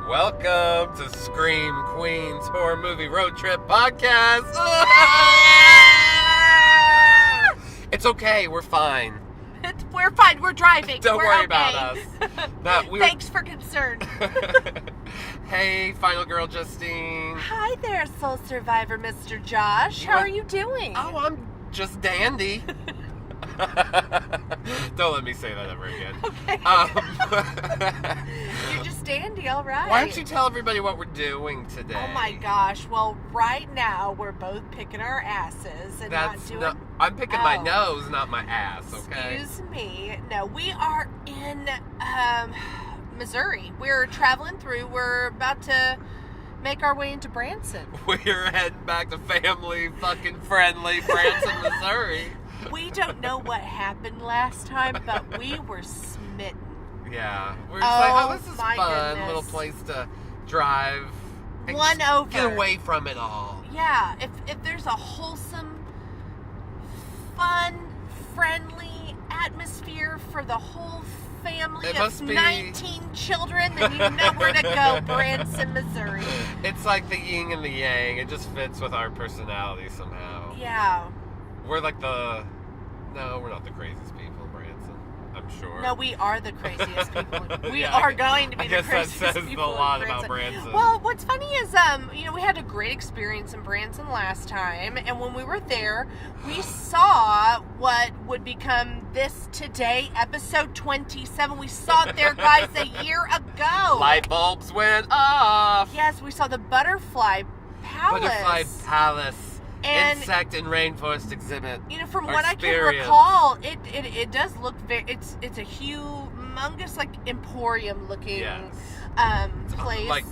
Welcome to Scream Queens Horror Movie Road Trip Podcast. It's okay, we're fine. We're fine, we're driving. Don't we're worry okay. about us. Thanks for concern. Hey, final girl Justine. Hi there, soul survivor Mr. Josh. How are you doing? Oh, I'm just dandy. Don't let me say that ever again. Okay. You're just dandy, all right. Why don't you tell everybody what we're doing today? Oh my gosh. Well, right now we're both picking our asses and not doing... No, I'm picking my nose, not my ass, okay? Excuse me. No, we are in Missouri. We're traveling through. We're about to make our way into Branson. We're heading back to family fucking friendly Branson, Missouri. We don't know what happened last time, but we were smitten. Yeah. We're just like, this is fun. Goodness. Little place to drive. And One over. Get away from it all. Yeah. If there's a wholesome, fun, friendly atmosphere for the whole family of 19 children, then you know where to go, Branson, Missouri. It's like the yin and the yang. It just fits with our personality somehow. Yeah. We're like no, we're not the craziest people in Branson, I'm sure. No, we are the craziest people. We Yeah, are going to be the craziest people. I guess that says a lot about Branson. Well, what's funny is, we had a great experience in Branson last time, and when we were there, we saw what would become this today, episode 27. We saw it there, guys, a year ago. Light bulbs went off. Yes, we saw the Butterfly Palace. Butterfly Palace. And, insect and rainforest exhibit. From what I can recall, it does look very. It's a humongous, like, emporium looking place. Like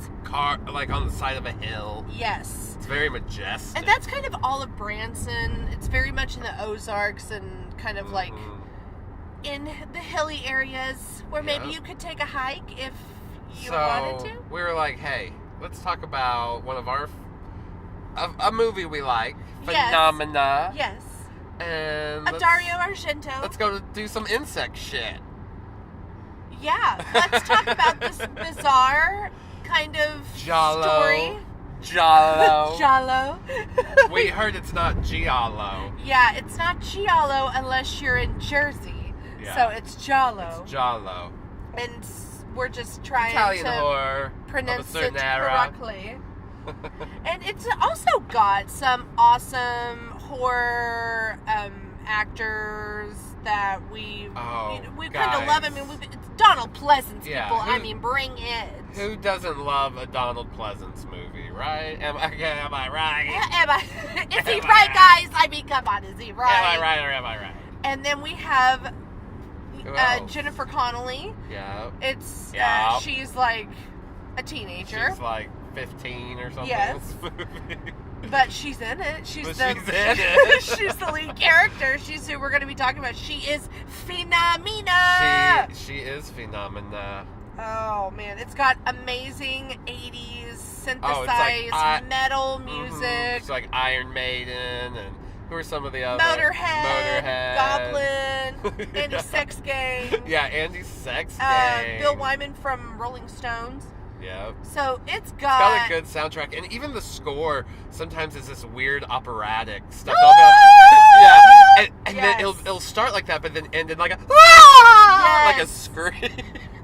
on the side of a hill. Yes. It's very majestic. And that's kind of all of Branson. It's very much in the Ozarks and kind of like in the hilly areas where maybe you could take a hike if you wanted to. We were like, hey, let's talk about one of our a movie we like, Phenomena. Yes. And Dario Argento. Let's go to do some insect shit. Yeah, let's talk about this bizarre kind of story. Giallo. Giallo. We heard it's not Giallo. Yeah, it's not Giallo unless you're in Jersey. Yeah. So it's Giallo. It's Giallo. And we're just trying Italian to horror pronounce it era. correctly. And it's also got some awesome horror actors that we kind of love. I mean, it's Donald Pleasance people. Bring it. Who doesn't love a Donald Pleasance movie, right? Am I right? Is he right, guys? I mean, come on, is he right? Am I right or am I right? And then we have Jennifer Connelly. Yeah. She's like a teenager. She's like 15 or something. Yes. But she's in it. She's in it. She's the lead character. She's who we're going to be talking about. She is Phenomena. She is Phenomena. Oh, man. It's got amazing 80s synthesized metal music. It's like Iron Maiden and who are some of the other? Motorhead. Goblin. Andy Sex Gang. Yeah, Andy Sex Gang. Bill Wyman from Rolling Stones. Yeah. So it's got a good soundtrack, and even the score sometimes is this weird operatic stuff. And then it'll start like that, but then end in like a like a scream.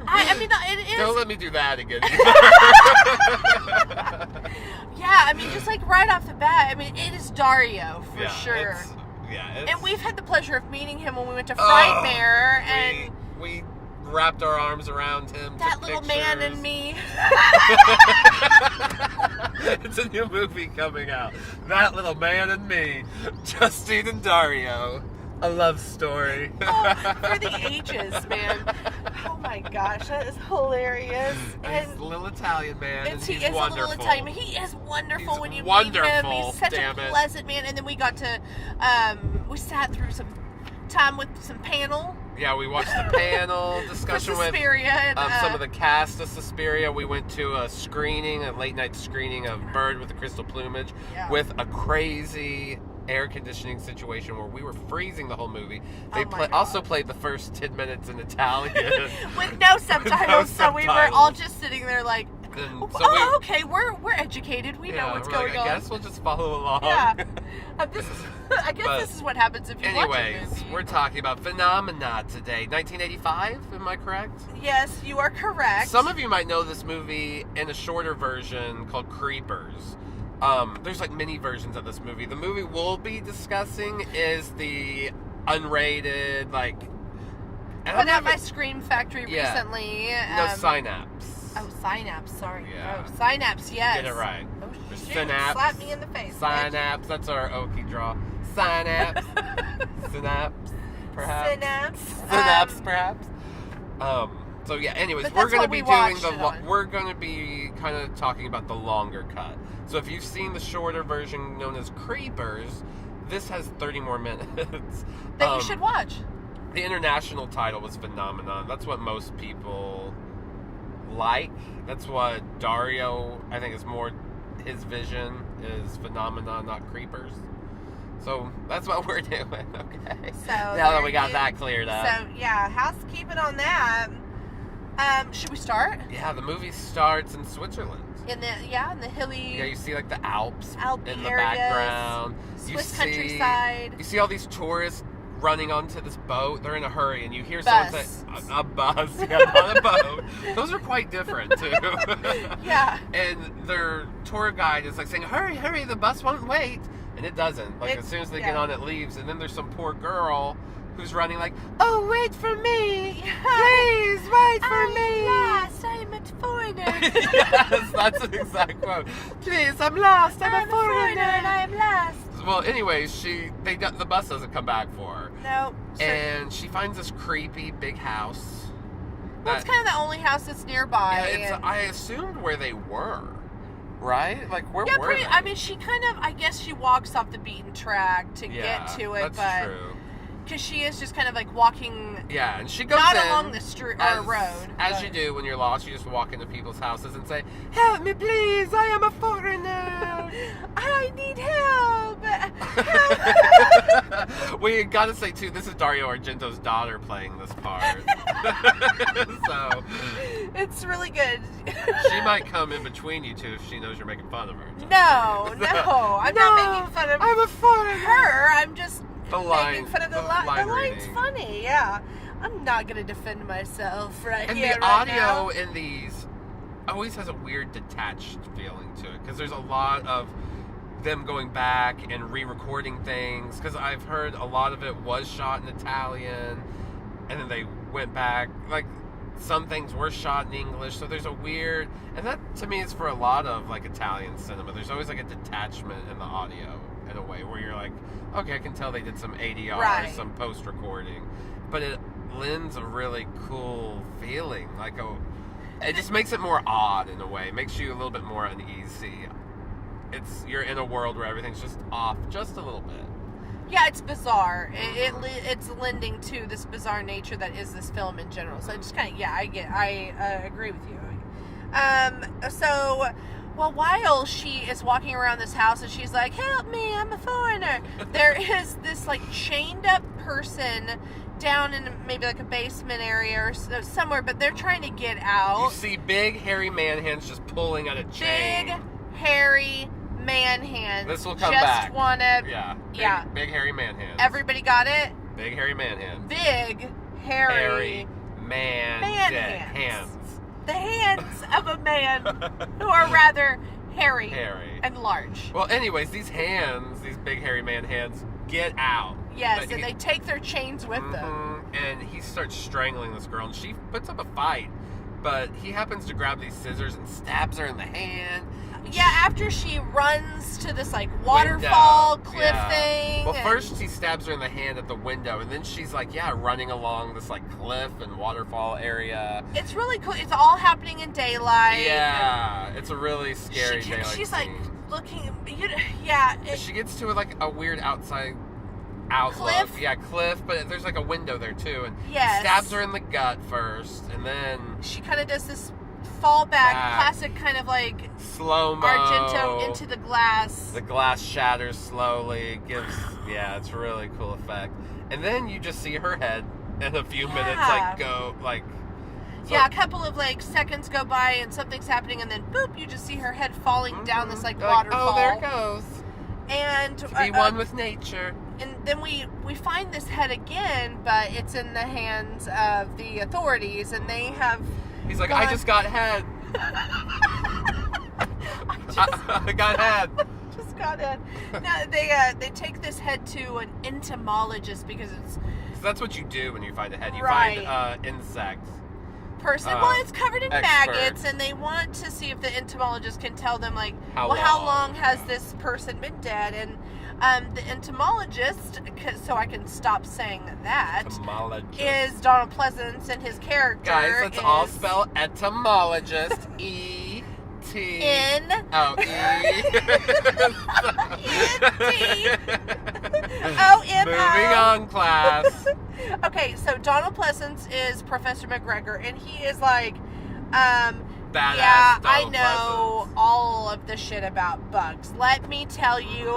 I mean, it is. Don't let me do that again. Yeah, I mean, just like right off the bat, I mean, it is Dario for sure. And we've had the pleasure of meeting him when we went to Frightmare, and we wrapped our arms around him. That little man and me. It's a new movie coming out. That Little Man and Me. Justine and Dario. A love story. For the ages, man. Oh my gosh, that is hilarious. And he's a little Italian man. He is wonderful. A little Italian man. He is wonderful when you meet him. He's such a pleasant man. And then we got to, we sat through some time with some panel. Yeah, we watched the panel discussion with some of the cast of Suspiria. We went to a late night screening of Bird with the Crystal Plumage with a crazy air conditioning situation where we were freezing the whole movie. They also played the first 10 minutes in Italian. With no subtitles, so we were all just sitting there like... And so okay, we're educated. We know what's going on. I guess we'll just follow along. Yeah. I guess this is what happens if you watch a movie. We're talking about Phenomena today. 1985, am I correct? Yes, you are correct. Some of you might know this movie in a shorter version called Creepers. There's like mini versions of this movie. The movie we'll be discussing is the unrated, like... Put out my Scream Factory recently. No, Synapse. Oh, Synapse, sorry. Yeah. Oh, Synapse, yes. Get it right. Oh, shoot. Synapse. Slap me in the face. Synapse, that's our Okie draw. Synapse. Synapse, perhaps. Synapse, perhaps. So yeah, anyways, we're going to be we're going to be kind of talking about the longer cut. So if you've seen the shorter version known as Creepers, this has 30 more minutes. That you should watch. The international title was Phenomenon. That's what most people like. That's what Dario, I think, is more his vision is Phenomenon, not Creepers. So that's what we're doing. Okay. So now that we got that cleared up. So yeah, housekeeping on that. Should we start? Yeah, the movie starts in Switzerland. In the hilly. Yeah, you see like the Alps in the areas, background. Swiss countryside. You see all these tourists running onto this boat. They're in a hurry, and you hear someone say, a bus, yeah, not a boat. Those are quite different, too. Yeah. And their tour guide is like saying, hurry, the bus won't wait. And it doesn't. Like, as soon as they get on, it leaves. And then there's some poor girl who's running like, oh, wait for me. Please, wait for me. Lost. I'm a foreigner. Yes, that's an exact quote. Please, I'm lost. I'm a foreigner. And I am lost. Well, anyways, the bus doesn't come back for her. No. And she finds this creepy big house. Well, it's kind of the only house that's nearby. Yeah, I assumed where they were, right? Like, where were they? I mean, she kind of, I guess she walks off the beaten track to get to it. That's true. Because she is just kind of like walking. Yeah, and she goes not in along the street or road. As you do when you're lost, you just walk into people's houses and say, "Help me, please! I am a foreigner. I need help." We gotta say too, this is Dario Argento's daughter playing this part, so it's really good. She might come in between you two if she knows you're making fun of her. No, I'm not making fun of. I'm a foreigner. I'm just. Making fun of the line. The line's funny, yeah. I'm not going to defend myself right here. And the audio in these always has a weird detached feeling to it. Because there's a lot of them going back and re-recording things. Because I've heard a lot of it was shot in Italian. And then they went back. Like, some things were shot in English. So there's a weird... And that, to me, is for a lot of, like, Italian cinema. There's always, like, a detachment in the audio. In a way where you're like, okay, I can tell they did some ADR, some post-recording, but it lends a really cool feeling. It just makes it more odd in a way. It makes you a little bit more uneasy. You're in a world where everything's just off just a little bit. Yeah, it's bizarre. It's lending to this bizarre nature that is this film in general. So it's kind of, I agree with you. Well, while she is walking around this house and she's like, help me, I'm a foreigner, there is this, like, chained up person down in maybe, like, a basement area or somewhere, but they're trying to get out. You see big, hairy man hands just pulling at a chain. Big, hairy man hands. This will come back. Yeah. Big, hairy man hands. Everybody got it? Big, hairy man hands. Big, hairy man hands. The hands of a man who are rather hairy and large. Well, anyways, these big hairy man hands, get out. Yes, and they take their chains with them. And he starts strangling this girl, and she puts up a fight, but he happens to grab these scissors and stabs her in the hand. Yeah, after she runs to this, like, waterfall cliff thing. Well, first he stabs her in the hand at the window, and then she's, like, running along this, like, cliff and waterfall area. It's really cool. It's all happening in daylight. Yeah, it's a really scary daylight She's, scene. like, looking... she gets to, like, a weird outlook. Cliff? Yeah, cliff, but there's, like, a window there, too. And he stabs her in the gut first, and then... She kind of does this... fall back, classic kind of like slow-mo Argento into the glass. The glass shatters slowly. It's a really cool effect. And then you just see her head in a few minutes, Yeah, a couple of like seconds go by and something's happening, and then boop, you just see her head falling down this like waterfall. Oh, there it goes. And to be one with nature. And then we find this head again, but it's in the hands of the authorities, and they have. He's like, I just got head. I got head. Just got head. Now they take this head to an entomologist because it's. So that's what you do when you find a head. You right. find insects. Well, it's covered in maggots, and they want to see if the entomologist can tell them, like, how long has this person been dead? And the entomologist, so I can stop saying that, is Donald Pleasance, and his character. Guys, let's all spell etymologist. E-T. N. Oh, E. N-T. O-M-O. Moving on, class. Okay, so Donald Pleasance is Professor McGregor, and he is like, badass. Yeah, I Donald know Pleasance. all of the shit about bugs. Let me tell you,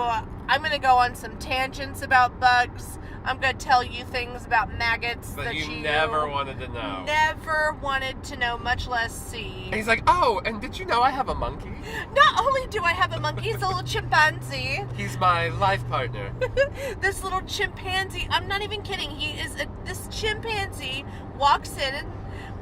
I'm going to go on some tangents about bugs. I'm going to tell you things about maggots that you never wanted to know. Never wanted to know, much less see. And he's like, oh, and did you know I have a monkey? Not only do I have a monkey, he's a little chimpanzee. He's my life partner. This little chimpanzee, I'm not even kidding, this chimpanzee walks in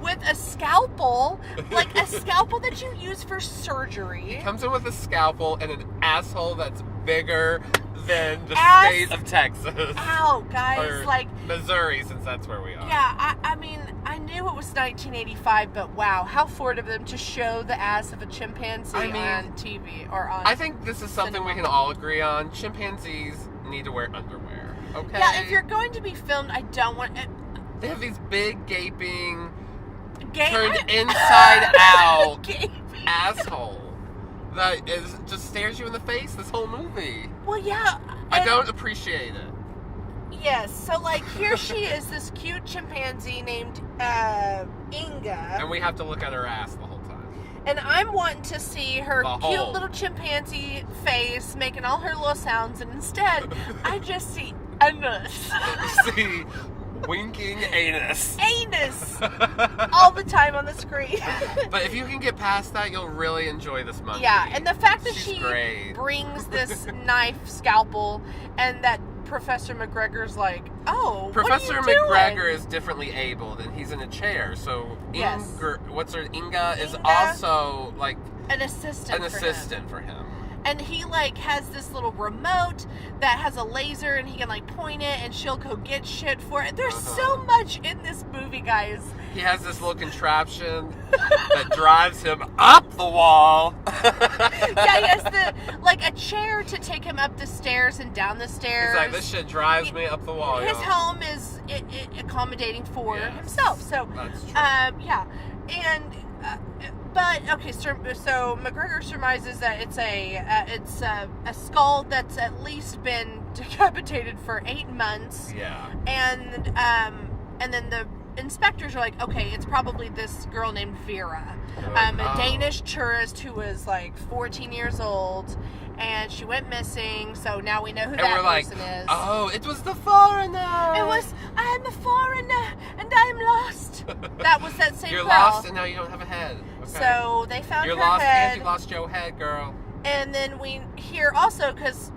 with a scalpel, like a scalpel that you use for surgery. He comes in with a scalpel and an asshole that's bigger than the state of Texas. Ow, guys, or like Missouri, since that's where we are. Yeah, I mean, I knew it was 1985, but wow, how forward of them to show the ass of a chimpanzee on TV or on. I think this is something we can all agree on. Chimpanzees need to wear underwear. Okay. Yeah, if you're going to be filmed, I don't want. They have these big gaping, turned inside out asshole that just stares you in the face this whole movie. Well, yeah. I don't appreciate it. Yes, so like here she is, this cute chimpanzee named Inga. And we have to look at her ass the whole time. And I'm wanting to see her cute little chimpanzee face making all her little sounds, and instead I just see anus. See winking anus. Anus! All the time on the screen. But if you can get past that, you'll really enjoy this monkey. Yeah, and the fact that She's she great. brings this knife scalpel, and that Professor McGregor's like, oh, Professor what are you McGregor doing? is differently abled, and he's in a chair, so Yes. Inga is also like an assistant for him. And he like has this little remote that has a laser, and he can like point it, and she'll go get shit for it. There's so much in this movie, guys. He has this little contraption that drives him up the wall. Yeah, he has like a chair to take him up the stairs and down the stairs. He's like, this shit drives me up the wall. His home is accommodating for himself. So that's true. Yeah, and. But okay, so McGregor surmises that it's a skull that's at least been decapitated for 8 months. Yeah. And then the inspectors are like, okay, it's probably this girl named Vera, a Danish tourist who was like 14 years old, and she went missing. So now we know who that person is. Oh, it was the foreigner. I'm a foreigner and I'm lost. That was that same You're girl. Lost, and now you don't have a head. Okay. So they found You're her lost, head. and you lost your head, girl. And then we hear also, because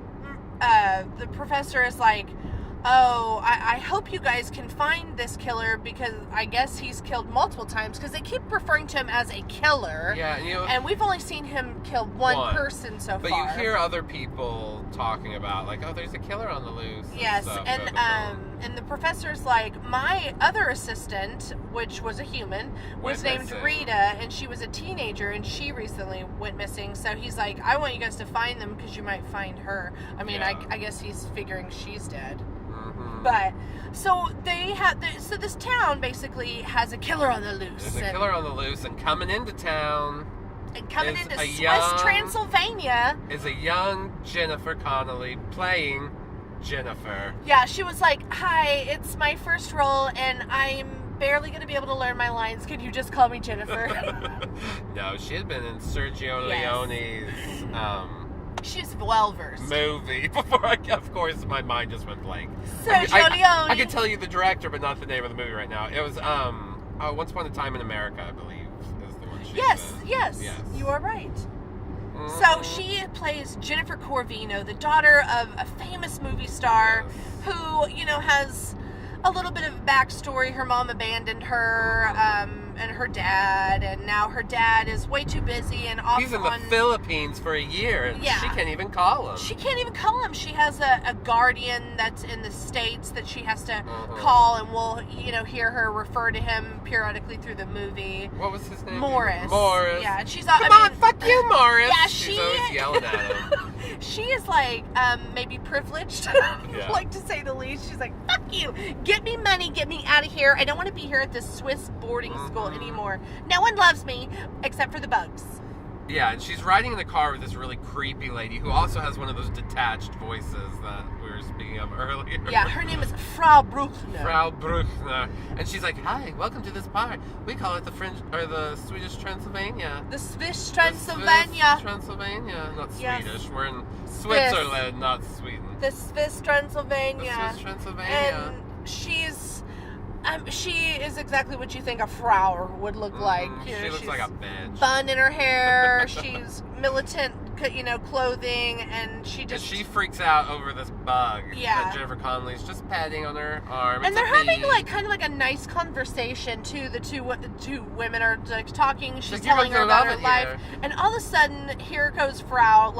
the professor is like, oh, I hope you guys can find this killer, because I guess he's killed multiple times, because they keep referring to him as a killer. Yeah, and we've only seen him kill one person so but far. But you hear other people talking about, like, oh, there's a killer on the loose. Yes, and and the professor's like, my other assistant, which was a human, was named Rita, and she was a teenager, and she recently went missing. So he's like, I want you guys to find them, because you might find her. I mean, I guess he's figuring she's dead. Mm-hmm. But so so this town basically has a killer on the loose. There's a killer on the loose, and coming into town. And coming into Swiss Transylvania is a young Jennifer Connelly playing Jennifer. Yeah, she was like, hi, it's my first role, and I'm barely going to be able to learn my lines. Could you just call me Jennifer? No, she had been in Sergio Leone's she's well-versed. Movie before of course, my mind just went blank. Sergio Leone. I could tell you the director, but not the name of the movie right now. It was, Once Upon a Time in America, I believe, is the one she's in. Yes. You are right. Mm-hmm. So she plays Jennifer Corvino, the daughter of a famous movie star who, has a little bit of backstory. Her mom abandoned her, and her dad, and now her dad is way too busy and off. He's in the Philippines for a year, and she can't even call him. She has a guardian that's in the States that she has to call, and we'll, hear her refer to him periodically through the movie. What was his name? Morris. Yeah, and she's Come on, fuck you, Morris. Yeah, she's always yelling at him. She is like, maybe privileged, like to say the least. She's like, fuck you, get me money, get me out of here. I don't want to be here at this Swiss boarding school anymore. No one loves me except for the bugs. Yeah, and she's riding in the car with this really creepy lady who also has one of those detached voices that we were speaking of earlier. Yeah, her name is Frau Bruckner. Frau Bruckner. And she's like, hi, welcome to this bar. We call it the Swedish Transylvania. The Swiss Transylvania. Transylvania. Not Yes. Swedish. We're in Switzerland, not Sweden. The Swiss Transylvania. The Swiss Transylvania. And she is exactly what you think a Frau would look like. She looks like a bitch. Bun in her hair. She's militant, clothing, and she freaks out over this bug. Yeah. That Jennifer Connelly's just patting on her arm. And they're having kind of a nice conversation too. The two women are talking. She's telling her about her life, and all of a sudden, here goes Frau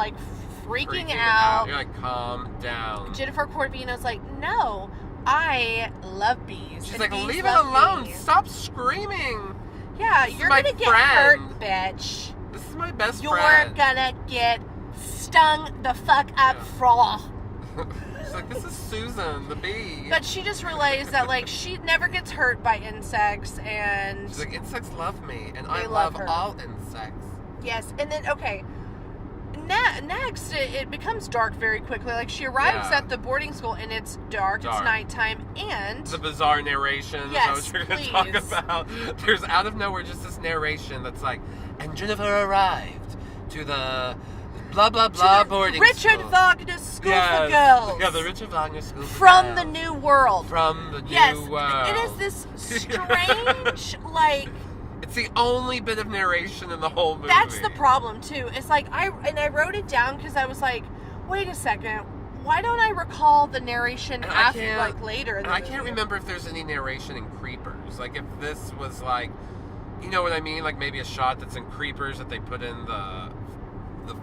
freaking out. You're like, calm down. Jennifer Corvino's like, no. I love bees. She's like, leave it alone. Stop screaming. Yeah, you're going to get hurt, bitch. This is my best friend. friend. You're going to get stung the fuck up, Frau. She's like, this is Susan, the bee. But she just realized that, she never gets hurt by insects, and... She's like, insects love me, and I love all insects. Yes, and then, okay... Next, it becomes dark very quickly. She arrives at the boarding school, and it's dark. It's nighttime, and... The bizarre narration. Yes, is that what you're going to talk about? There's out of nowhere just this narration that's like, and Jennifer arrived to the blah, blah, blah boarding Richard school. Wagner School for Girls. Yeah, the Richard Wagner School for From Girls. the New World. From the New World. It is this strange, It's the only bit of narration in the whole movie. That's the problem, too. It's I wrote it down because I was like, wait a second, why don't I recall the narration later in the movie? I can't remember if there's any narration in Creepers. If this was you know what I mean? Maybe a shot that's in Creepers that they put in the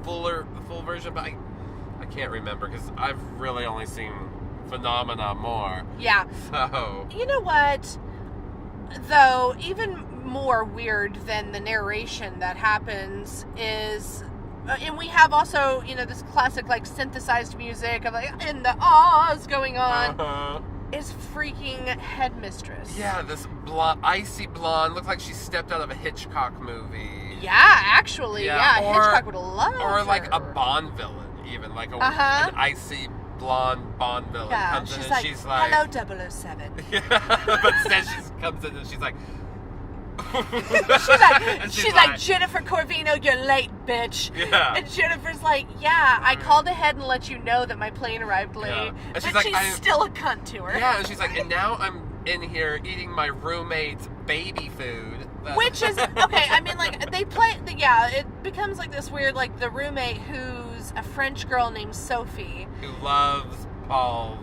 full version, but I can't remember because I've really only seen Phenomena more. Yeah. So. You know what? Though, even more weird than the narration that happens is, and we have also, this classic synthesized music of and the ahs going on, is freaking Headmistress. Yeah, this icy blonde, looks like she stepped out of a Hitchcock movie. Yeah, actually, Hitchcock would have loved her. Or a Bond villain, even an icy blonde Bond villain comes in and she's like, hello 007. Yeah, but instead she comes in and she's like, she's like, Jennifer Corvino, you're late, bitch. Yeah. And Jennifer's like, yeah, I called ahead and let you know that my plane arrived late. Yeah. And but she's still a cunt to her. Yeah, and she's like, and now I'm in here eating my roommate's baby food. Which is, okay, I mean, they play, it becomes this weird, the roommate who's a French girl named Sophie. Who loves Paul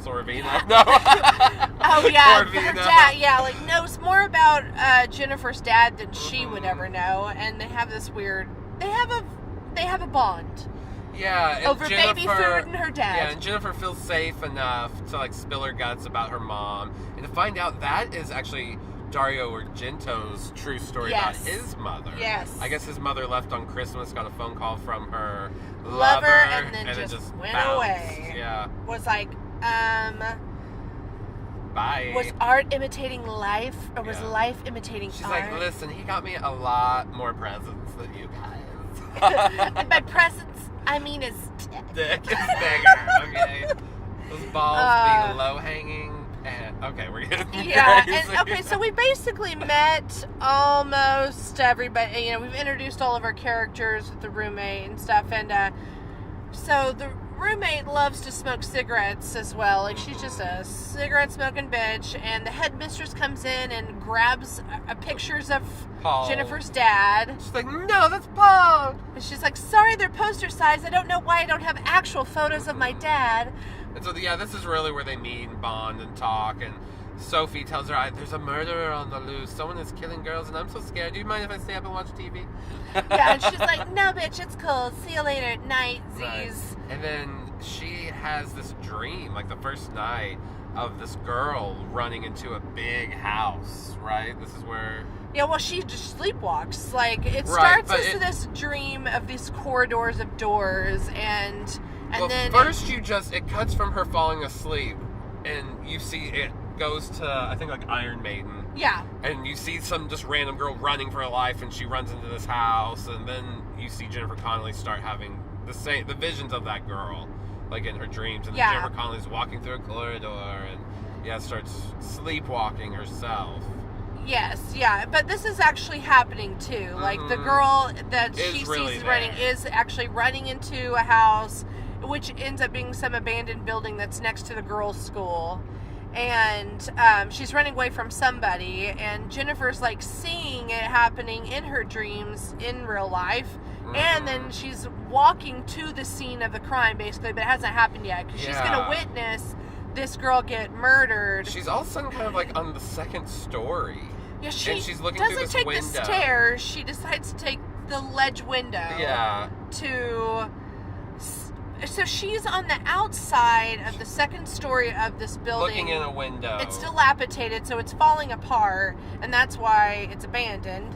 Sorvino. Yeah. No. Oh, yeah, her dad, knows more about Jennifer's dad than she would ever know, and they have this weird, they have a bond. Yeah, and over baby food and her dad. Yeah, and Jennifer feels safe enough to spill her guts about her mom, and to find out that is actually Dario Argento's true story about his mother. Yes. I guess his mother left on Christmas, got a phone call from her lover and then just went bounced. away. Yeah. Was bye. Was art imitating life, or was life imitating She's art? She's like, listen, he got me a lot more presents than you guys. And by presents, I mean his dick is bigger, okay? Those balls being low-hanging. And, okay, we're getting crazy. And, okay, so we basically met almost everybody. We've introduced all of our characters with the roommate and stuff. And so the roommate loves to smoke cigarettes as well. Like, she's just a cigarette smoking bitch. And the headmistress comes in and grabs pictures of Paul. Jennifer's dad. She's like, no, that's Paul. And she's like, sorry, they're poster size. I don't know why I don't have actual photos of my dad. And so, yeah, this is really where they meet and bond and talk. And Sophie tells her, there's a murderer on the loose. Someone is killing girls, and I'm so scared. Do you mind if I stay up and watch TV? Yeah, and she's like, no, bitch, it's cool. See you later. Night, Z's. Right. And then she has this dream, like the first night, of this girl running into a big house, right? This is where... Yeah, well, she just sleepwalks. Like, it starts as this dream of these corridors of doors, and then... First it cuts from her falling asleep, and you see it goes to, I think, like Iron Maiden. Yeah. And you see some just random girl running for her life, and she runs into this house, and then you see Jennifer Connelly start having the visions of that girl, like in her dreams, and then Jennifer Connelly's walking through a corridor, and starts sleepwalking herself. Yes, yeah, but this is actually happening too. Like, the girl that she sees running is actually running into a house, which ends up being some abandoned building that's next to the girls' school. And she's running away from somebody, and Jennifer's like seeing it happening in her dreams in real life, and then she's walking to the scene of the crime basically, but it hasn't happened yet because she's gonna witness this girl get murdered. She's all of a sudden kind of like on the second story. Yeah, she and she's looking doesn't through this take window. the stairs. She decides to take the ledge window. Yeah. So she's on the outside of the second story of this building. Looking in a window. It's dilapidated, so it's falling apart, and that's why it's abandoned.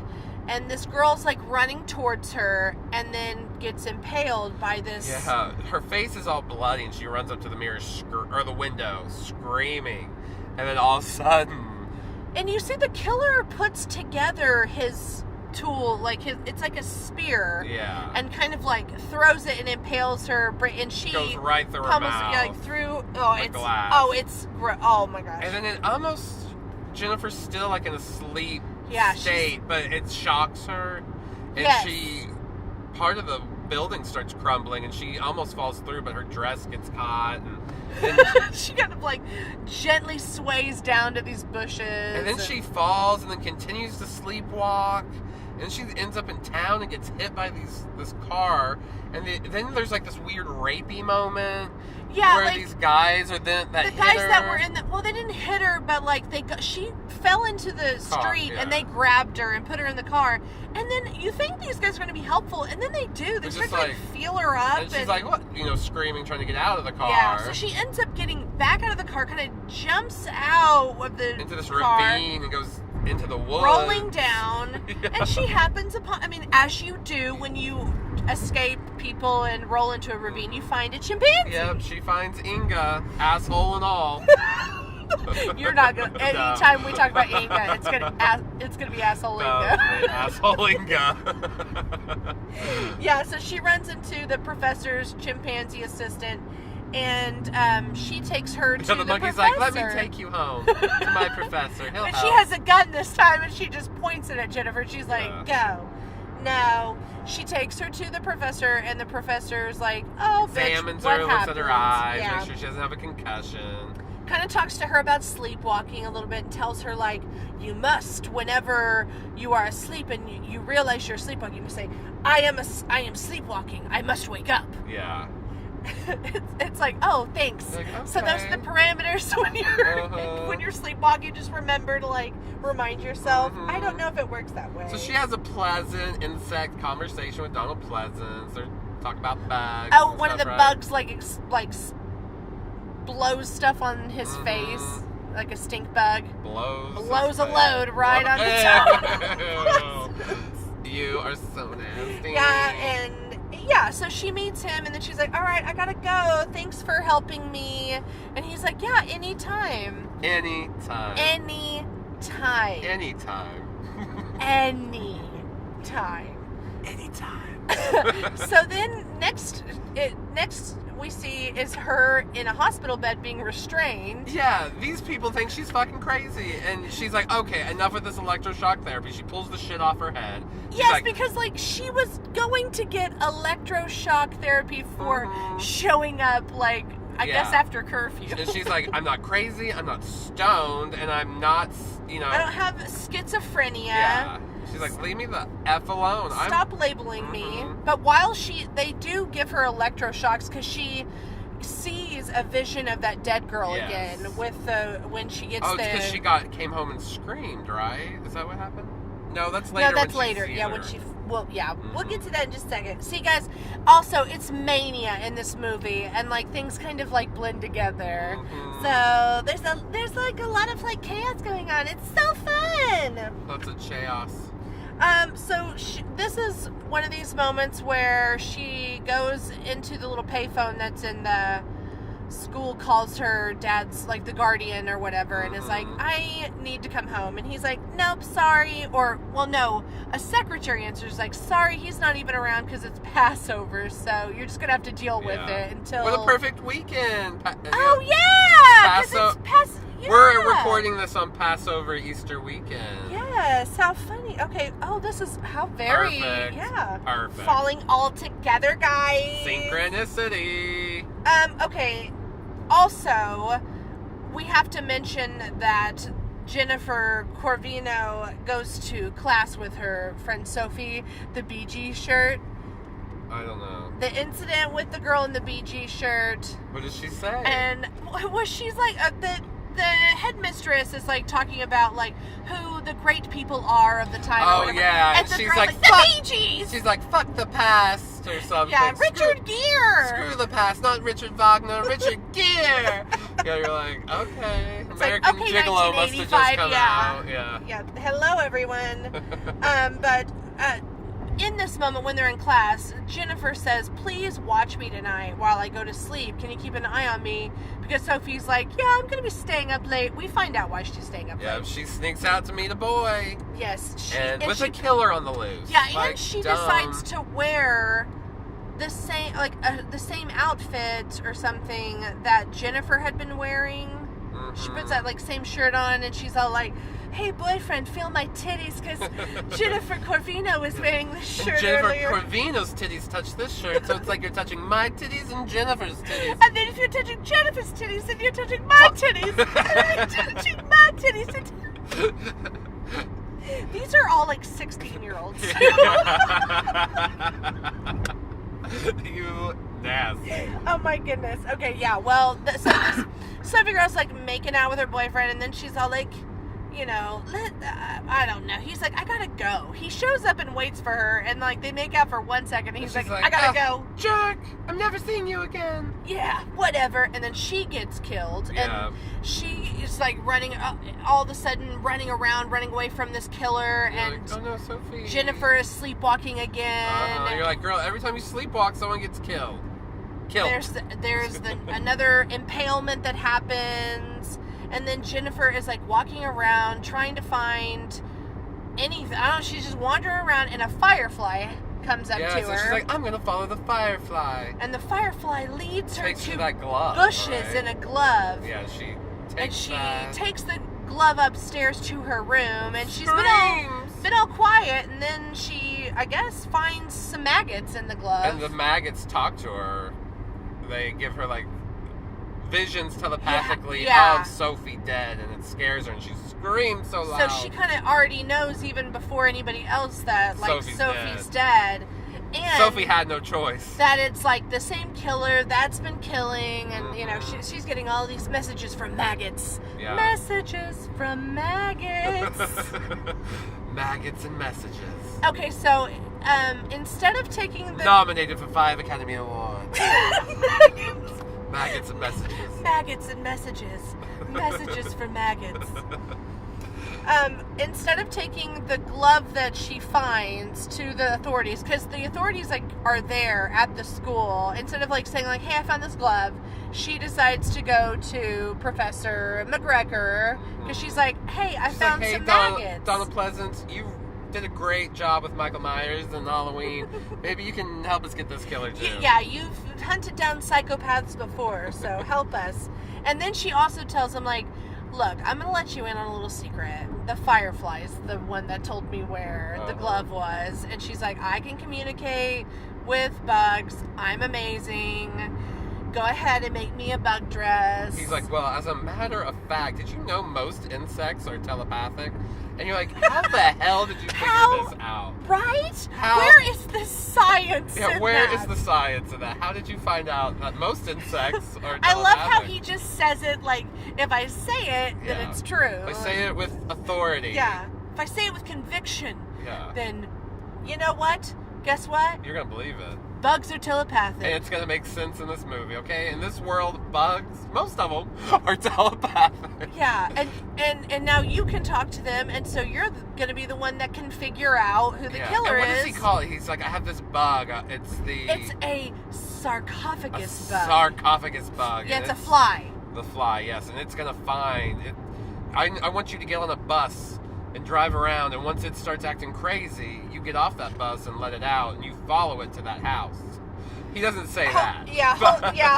And this girl's like running towards her, and then gets impaled by this. Yeah, her face is all bloody, and she runs up to the mirror or the window, screaming. And then all of a sudden, and you see the killer puts together his tool, like it's like a spear, and kind of like throws it and impales her, and she goes right through her mouth, like through glass. Oh my gosh. And then it almost, Jennifer's still like in a sleep state, but it shocks her, and part of the building starts crumbling, and she almost falls through, but her dress gets caught, and she kind of like gently sways down to these bushes, and then she falls, and then continues to sleepwalk. And she ends up in town and gets hit by this car. And then there's like this weird rapey moment. Yeah, where like, these guys are the guys that were in the... Well, they didn't hit her, but like she fell into the street, and they grabbed her and put her in the car. And then you think these guys are going to be helpful, and then they do. They start to like feel her up. And she's like, what? Screaming, trying to get out of the car. Yeah, so she ends up getting back out of the car, kind of jumps out of the into this car, ravine and goes into the woods. Rolling down. And she happens upon, as you do when you escape people and roll into a ravine, you find a chimpanzee. Yep, she finds Inga, asshole and all. You're not gonna. Anytime we talk about Inga, it's gonna be asshole Inga. Asshole Inga. Yeah, so she runs into the professor's chimpanzee assistant, and she takes her to the monkey's professor. like, let me take you home to my professor. He'll and help. She has a gun this time, and she just points it at Jennifer. She's like, go. No. She takes her to the professor, and the professor's like, oh, bitch, examines what her, happens? looks at her eyes, Yeah. makes sure she doesn't have a concussion. Kind of talks to her about sleepwalking a little bit, and tells her, like, you must, whenever you are asleep and you realize you're sleepwalking, you must say, I am sleepwalking. I must wake up. Yeah. It's like, oh, thanks. Like, okay. So those are the parameters when you're sleepwalking. Just remember to like remind yourself. I don't know if it works that way. So she has a pleasant insect conversation with Donald Pleasance. They're talking about bugs. Oh, one of the bugs like blows stuff on his face, like a stink bug. Blows a load right on the top. You are so nasty. Yeah, and so she meets him, and then she's like, all right, I gotta go. Thanks for helping me. And he's like, yeah, anytime. Anytime. Anytime. Anytime. Anytime. Anytime. So then next we see is her in a hospital bed being restrained. Yeah, these people think she's fucking crazy. And she's like, okay, enough with this electroshock therapy. She pulls the shit off her head. Yes, because, like, she was going to get electroshock therapy for showing up, like, I guess after curfew. And she's like, I'm not crazy, I'm not stoned, and I'm not, you know. I don't have schizophrenia. Yeah. She's like, leave me the F alone. Stop labeling me. But while they do give her electroshocks because she sees a vision of that dead girl again with when she gets it's because she came home and screamed, right? Is that what happened? No, that's later. No, that's later. Yeah, when she. Well, yeah, we'll get to that in just a second. See, guys, also, it's mania in this movie, and, like, things kind of, like, blend together. So, there's like, a lot of, like, chaos going on. It's so fun! Lots of chaos. So, this is one of these moments where she goes into the little payphone that's in the school, calls her dad's, like, the guardian or whatever, and is like, I need to come home. And he's like, nope, sorry. Or, well, no, a secretary answers like, sorry, he's not even around because it's Passover, so you're just going to have to deal with it until... What a perfect weekend. Oh, yeah! Because it's We're recording this on Passover Easter weekend. Yes, how funny. Okay, this is how very... Perfect. Yeah. Perfect. Falling all together, guys. Synchronicity. Okay. Also, we have to mention that Jennifer Corvino goes to class with her friend Sophie, the BG shirt. I don't know. The incident with the girl in the BG shirt. What did she say? And she's like, the headmistress is like talking about like who the great people are of the time. Oh yeah, and she's like, like the fuck. Bee Gees. She's like fuck the past or something. Yeah, Richard Gere. Screw the past, not Richard Wagner, Richard Gere. Yeah, you're like okay. It's American like, okay, Gigolo must have just come out. Yeah. Hello everyone. But in this moment when they're in class, Jennifer says, please watch me tonight while I go to sleep. Can you keep an eye on me? Because Sophie's like, yeah, I'm going to be staying up late. We find out why she's staying up late. Yeah, she sneaks out to meet a boy. Yes. And with a killer on the loose. Yeah, like, and she decides to wear the same, the same outfit or something that Jennifer had been wearing. She puts that, like, same shirt on, and she's all like, hey, boyfriend, feel my titties, because Jennifer Corvino was wearing this shirt Jennifer earlier. Corvino's titties touch this shirt, so it's like you're touching my titties and Jennifer's titties. And then if you're touching Jennifer's titties, then you're touching my titties. And I'm touching my titties. These are all, like, 16-year-olds. You nasty. Oh, my goodness. Okay, yeah, well, so this Sophie girl's, like, making out with her boyfriend, and then she's all like, you know, I don't know. He's like, I gotta go. He shows up and waits for her, and, like, they make out for 1 second, and he's like, I gotta go. Jerk! I'm never seeing you again. Yeah, whatever. And then she gets killed, and she is, like, running, all of a sudden, running around, running away from this killer, and like, oh no, Sophie. Jennifer is sleepwalking again. You're like, girl, every time you sleepwalk, someone gets killed. There's another impalement that happens. And then Jennifer is, like, walking around trying to find anything. I don't know, she's just wandering around, and a firefly comes up to her. Yeah, so she's like, I'm going to follow the firefly. And the firefly leads her to that glove, bushes in a glove. Yeah, she takes the glove upstairs to her room, and she's been all quiet, and then she, I guess, finds some maggots in the glove. And the maggots talk to her. They give her, like, visions telepathically of Sophie dead, and it scares her, and she screams so loud. So she kind of already knows, even before anybody else, that, like, Sophie's dead. And Sophie had no choice. That it's, like, the same killer that's been killing, and, you know, she's getting all these messages from maggots. Yeah. Messages from maggots. Maggots and messages. Okay, so, instead of taking the... Nominated for 5 Academy Awards. Maggots and messages. Maggots and messages. Messages for maggots. Instead of taking the glove that she finds to the authorities, because the authorities, like, are there at the school, instead of, like, saying, like, hey, I found this glove, she decides to go to Professor McGregor, because she's like, hey, I found some maggots. Donald Pleasance, you did a great job with Michael Myers and Halloween. Maybe you can help us get this killer too. Yeah, you've hunted down psychopaths before, so help us. And then she also tells him, like, look, I'm going to let you in on a little secret. The Firefly's the one that told me where the glove was. And she's like, I can communicate with bugs. I'm amazing. Go ahead and make me a bug dress. He's like, well, as a matter of fact, did you know most insects are telepathic? And you're like, how the hell did you figure this out? Right? Where is the science in where that? is the science in that? How did you find out that most insects are telepathic? I love how he just says it like, if I say it, then it's true. If I say it with authority. Yeah. If I say it with conviction, yeah. Then, you know what? Guess what? You're going to believe it. Bugs are telepathic. And it's going to make sense in this movie, okay? In this world, bugs, most of them, are telepathic. Yeah, and now you can talk to them, and so you're going to be the one that can figure out who the killer is. What does he call it? He's like, I have this bug. It's a sarcophagus bug. Sarcophagus bug. Yeah, it's a fly. The fly, yes. And it's going to find... I want you to get on a bus and drive around, and once it starts acting crazy, you get off that bus and let it out, and you follow it to that house. He doesn't say that.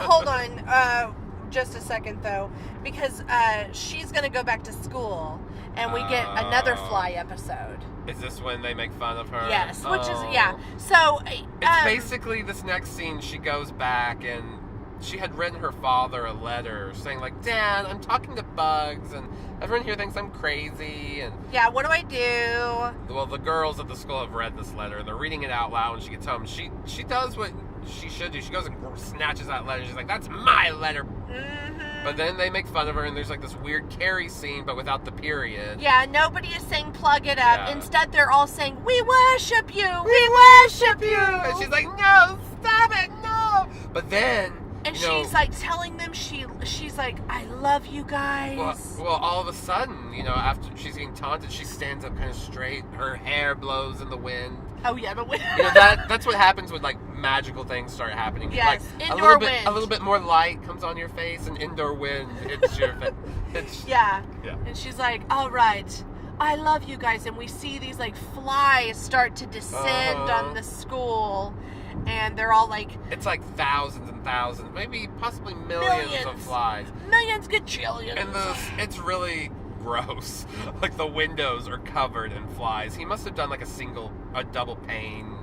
Hold on. Just a second, though, because she's going to go back to school, and we get another fly episode. Is this when they make fun of her? Yes, which is, yeah. So, it's basically this next scene, she goes back, and she had written her father a letter saying, like, Dad, I'm talking to bugs, and everyone here thinks I'm crazy, and... Yeah, what do I do? Well, the girls at the school have read this letter, and they're reading it out loud when she gets home. She does what she should do. She goes and snatches that letter. She's like, that's my letter. Mm-hmm. But then they make fun of her, and there's like this weird Carrie scene, but without the period. Yeah, nobody is saying plug it up. Yeah. Instead, they're all saying, we worship you! We worship you! And she's like, no, stop it, no! But then... And she's like telling them she's like, I love you guys. Well, all of a sudden, after she's getting taunted, she stands up kind of straight. Her hair blows in the wind. Oh yeah, but that's what happens when like magical things start happening. Yes, like, indoor wind. A little bit more light comes on your face, and indoor wind hits your face. Yeah. And she's like, all right, I love you guys, and we see these like flies start to descend on the school. And they're all like... It's like thousands and thousands, maybe possibly millions of flies. Millions, gajillions. And it's really gross. Like the windows are covered in flies. He must have done like a double pane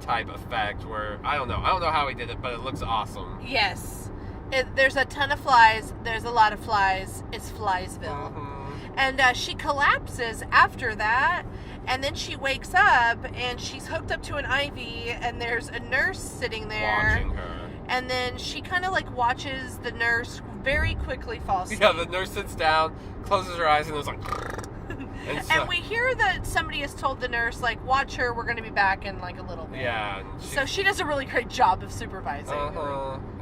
type effect where, I don't know how he did it, but it looks awesome. Yes. There's a ton of flies. There's a lot of flies. It's Fliesville. Mm-hmm. And she collapses after that. And then she wakes up, and she's hooked up to an IV, and there's a nurse sitting there. Watching her. And then she kind of, like, watches the nurse very quickly fall asleep. Yeah, the nurse sits down, closes her eyes, and it's like... And we hear that somebody has told the nurse, like, watch her, we're going to be back in, like, a little bit. Yeah. So she does a really great job of supervising.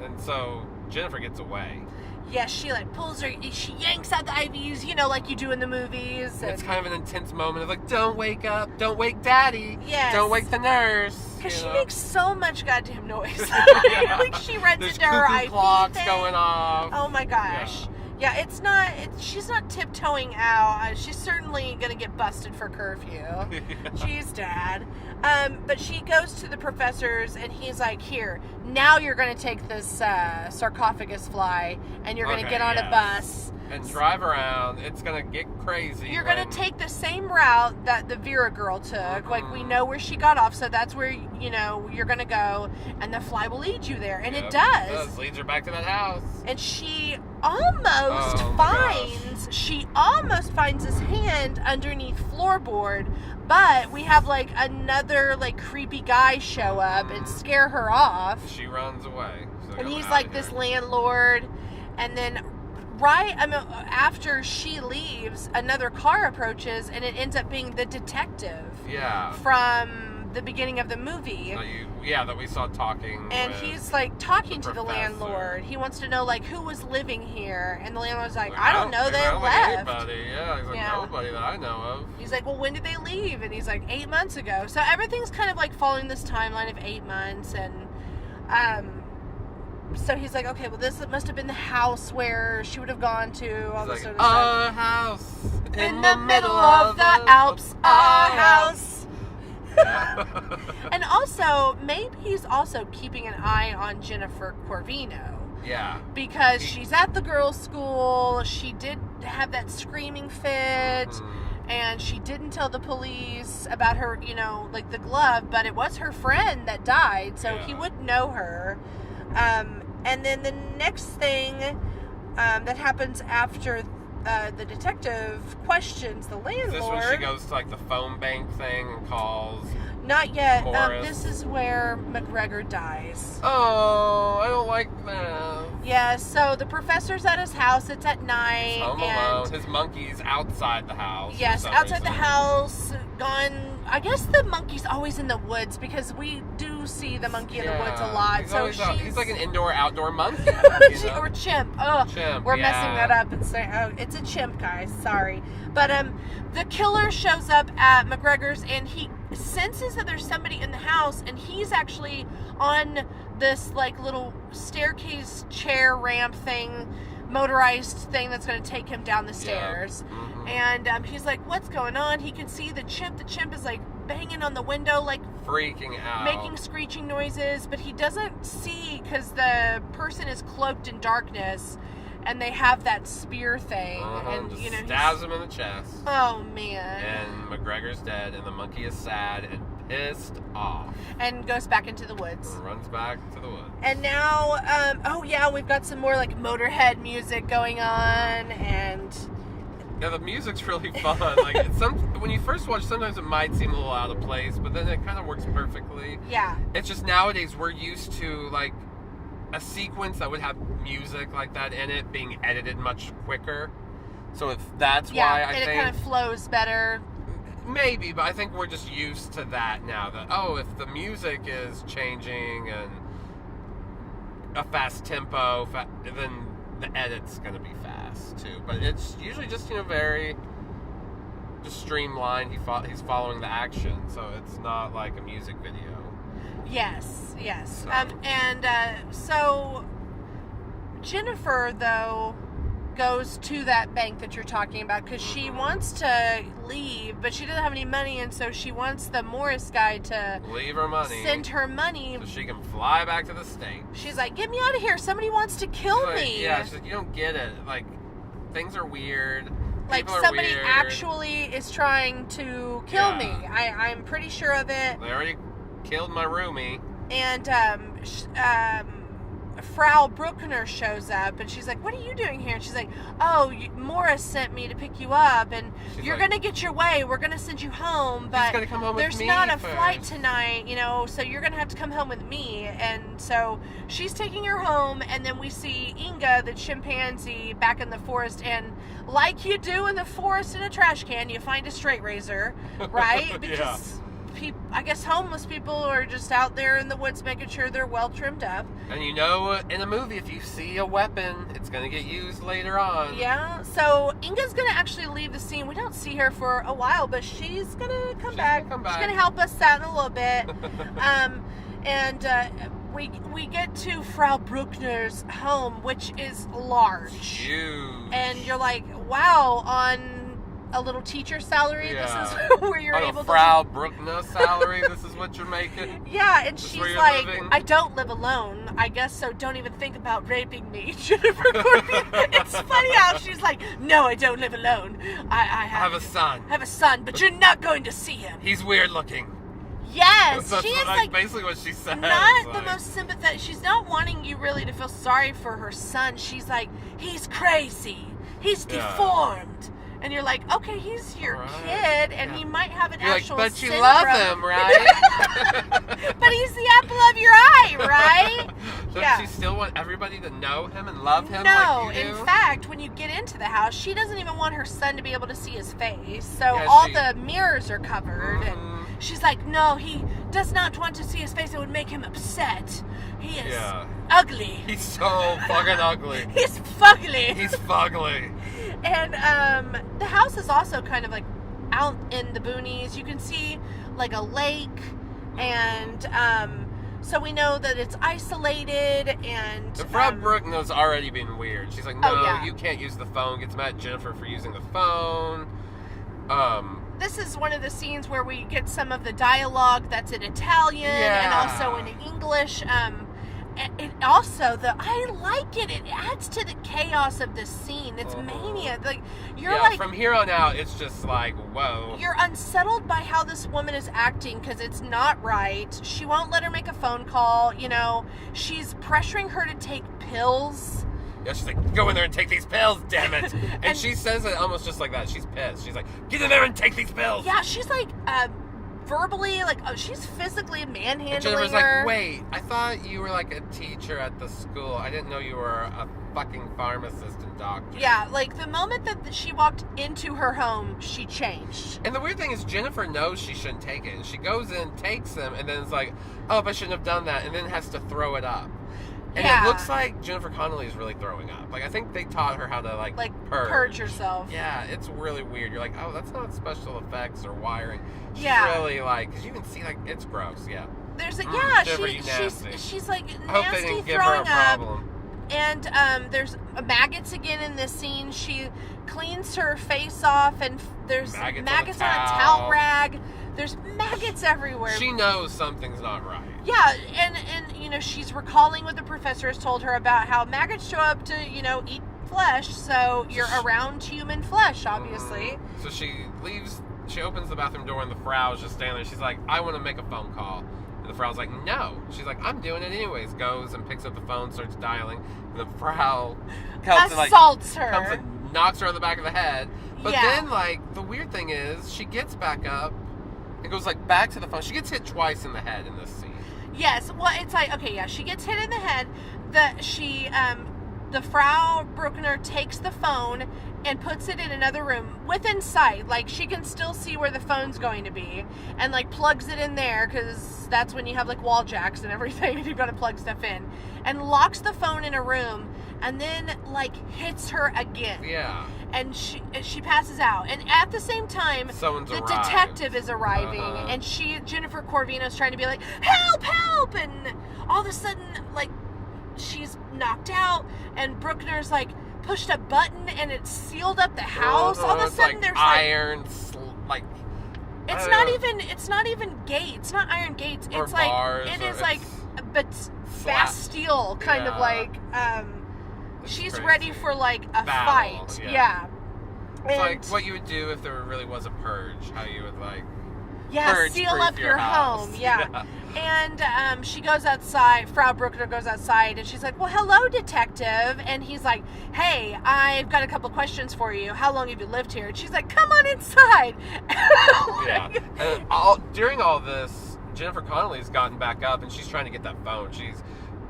And so Jennifer gets away. Yeah, she like pulls her, she yanks out the IVs, like you do in the movies. And it's kind of an intense moment of like, don't wake up, don't wake Daddy, yes. Don't wake the nurse. Because she makes so much goddamn noise. Like she runs into her IV clocks thing. Going off. Oh my gosh. Yeah, she's not tiptoeing out. She's certainly going to get busted for curfew. She's Dad. But she goes to the professors, and he's like, here, now you're going to take this sarcophagus fly, and you're going to get on a bus. And drive around. It's going to get crazy. You're going to take the same route that the Vera girl took. Mm-hmm. Like, we know where she got off, so that's where, you're going to go, and the fly will lead you there. And it does. It leads her back to that house. And she almost finds his hand underneath floorboard, but we have like another like creepy guy show up and scare her off. She runs away. And he's like this landlord, and then after she leaves, another car approaches, and it ends up being the detective. Yeah. From the beginning of the movie. That we saw talking. And he's like talking to the landlord. He wants to know like who was living here, and the landlord's like, I don't know, they left. Anybody. Yeah, he's like, nobody that I know of. He's like, well, when did they leave? And he's like, 8 months ago. So everything's kind of like following this timeline of 8 months, and so he's like, okay, well, this must have been the house where she would have gone to. All this sort of stuff. A house in the middle of the Alps. A house Yeah. And also, maybe he's also keeping an eye on Jennifer Corvino. Yeah. Because she's at the girls' school. She did have that screaming fit. Mm-hmm. And she didn't tell the police about her, like the glove. But it was her friend that died. So he would know her. And then the next thing that happens after the detective questions the landlord. Is this when she goes to like the phone bank thing and calls? Not yet. Morris? This is where McGregor dies. Oh, I don't like that. Yeah, so the professor's at his house. It's at night. Home alone. His monkey's outside the house. Yes, outside the house. Gone. I guess the monkey's always in the woods because we do see the monkey in the woods a lot. He's like an indoor-outdoor monkey. Or chimp. Oh, chimp. We're messing that up and saying, oh, it's a chimp, guys. Sorry. But the killer shows up at McGregor's and he senses that there's somebody in the house, and he's actually on this like little staircase chair ramp thing, motorized thing that's going to take him down the stairs. Yeah. Mm-hmm. And he's like, what's going on? He can see the chimp. The chimp is like banging on the window, like freaking out, making screeching noises, but he doesn't see because the person is cloaked in darkness. And they have that spear thing, and just stabs him in the chest. Oh man! And McGregor's dead, and the monkey is sad and pissed off, and goes back into the woods. And runs back to the woods. And now, we've got some more like Motorhead music going on, and yeah, the music's really fun. Like when you first watch, sometimes it might seem a little out of place, but then it kind of works perfectly. Yeah. It's just nowadays we're used to like a sequence that would have music like that in it being edited much quicker. So if that's why I think it kind of flows better. Maybe, but I think we're just used to that now. That if the music is changing and a fast tempo, then the edit's gonna be fast too. But it's usually just very just streamlined. He's following the action, so it's not like a music video. Yes. So Jennifer, though, goes to that bank that you're talking about because she wants to leave, but she doesn't have any money, and so she wants the Morris guy to leave her money, send her money, so she can fly back to the States. She's like, "Get me out of here! Somebody wants to kill me." Yeah, she's like, "You don't get it. Like, things are weird. Like somebody actually is trying to kill me. I'm pretty sure of it. They already killed my roomie." And Frau Bruckner shows up, and she's like, "What are you doing here?" And she's like, "Oh, Morris sent me to pick you up, and you're gonna get your way. We're gonna send you home, but there's not a flight tonight, so you're gonna have to come home with me." And so she's taking her home, and then we see Inga, the chimpanzee, back in the forest, and like you do in the forest in a trash can, you find a straight razor, right? Because I guess homeless people are just out there in the woods making sure they're well trimmed up. And in a movie, if you see a weapon, it's going to get used later on. Yeah, so Inga's going to actually leave the scene. We don't see her for a while, but she's going to come back. She's going to help us out in a little bit. We get to Frau Bruckner's home, which is large. It's huge. And you're like, wow, on a little teacher salary, this is where you're able to... Frau Bruckner salary, this is what you're making? Yeah, and she's like, living? I don't live alone, I guess, so don't even think about raping me, Jennifer Connelly. It's funny how she's like, no, I don't live alone. I have a son. I have a son, but you're not going to see him. He's weird looking. Yes, that's she is like basically what she says. Not the most sympathetic. She's not wanting you really to feel sorry for her son. She's like, he's crazy. He's deformed. And you're like, okay, he's your kid, and he might have an actual but syndrome. you love him, right? But he's the apple of your eye, right? Does she still want everybody to know him and love him No, like you do? In fact, when you get into the house, she doesn't even want her son to be able to see his face. So all the mirrors are covered, and she's like, no, he does not want to see his face. It would make him upset. He is ugly. He's so fucking ugly. He's fugly. He's fugly. And the house is also kind of like out in the boonies. You can see like a lake, and so we know that it's isolated. And Frau Bruckner's already been weird. She's like, no, you can't use the phone. Gets mad at Jennifer for using the phone. this is one of the scenes where we get some of the dialogue that's in Italian and also in English. It also, I like it. It adds to the chaos of the scene. It's mania. Like, you're like, from here on out, it's just like, whoa. You're unsettled by how this woman is acting because it's not right. She won't let her make a phone call. You know, she's pressuring her to take pills. Yeah, she's like, go in there and take these pills, damn it. And she says it almost just like that. She's pissed. She's like, get in there and take these pills. Yeah, she's like, verbally, like, she's physically manhandling and Jennifer's her. Like, wait, I thought you were like a teacher at the school. I didn't know you were a fucking pharmacist and doctor. Yeah, like, the moment that she walked into her home, she changed. And the weird thing is, Jennifer knows she shouldn't take it. And she goes in, takes them, and then it's like, oh, but I shouldn't have done that, and then has to throw it up. And it looks like Jennifer Connelly is really throwing up. Like, I think they taught her how to, like purge yourself. Yeah, it's really weird. You're like, oh, that's not special effects or wiring. She's really, like, because you can see, like, it's gross, There's a, she's, like, nasty, I hope they didn't give throwing her a problem. up. And, there's maggots again in this scene. She cleans her face off, and there's maggots on a towel rag. There's maggots everywhere. She knows something's not right. Yeah, and you know, she's recalling what the professor has told her about how maggots show up to, you know, eat flesh, so you're around human flesh, obviously. So she leaves, she opens the bathroom door, and the frau's just standing there. She's like, I want to make a phone call. And the frau's like, no. She's like, I'm doing it anyways. Goes and picks up the phone, starts dialing. And the frau assaults her. Comes and knocks her on the back of the head. But then, like, the weird thing is, she gets back up and goes, like, back to the phone. She gets hit twice in the head in this scene. Yes, well, it's like, okay, yeah, she gets hit in the head. The Frau Bruckner takes the phone and puts it in another room within sight. Like, she can still see where the phone's going to be, and, like, plugs it in there, because that's when you have, like, wall jacks and everything, and you've got to plug stuff in, and locks the phone in a room, and then, like, hits her again. Yeah. And she passes out. And at the same time, the detective is arriving, and Jennifer Corvino's trying to be like, help, help! And all of a sudden, like, she's knocked out, and Bruckner's, like, pushed a button, and it sealed up the house. All of a sudden, there's, like, it's not even gates. It's not iron gates. It's like, it is like, but Bastille kind of like, she's ready for, like, a fight. Yeah. It's like what you would do if there really was a purge. How you would, like, seal up your home. Yeah. And she goes outside. Frau Bruckner goes outside, and she's like, well, hello, detective. And he's like, hey, I've got a couple questions for you. How long have you lived here? And she's like, come on inside. And during all this, Jennifer Connelly's gotten back up, and she's trying to get that phone. She's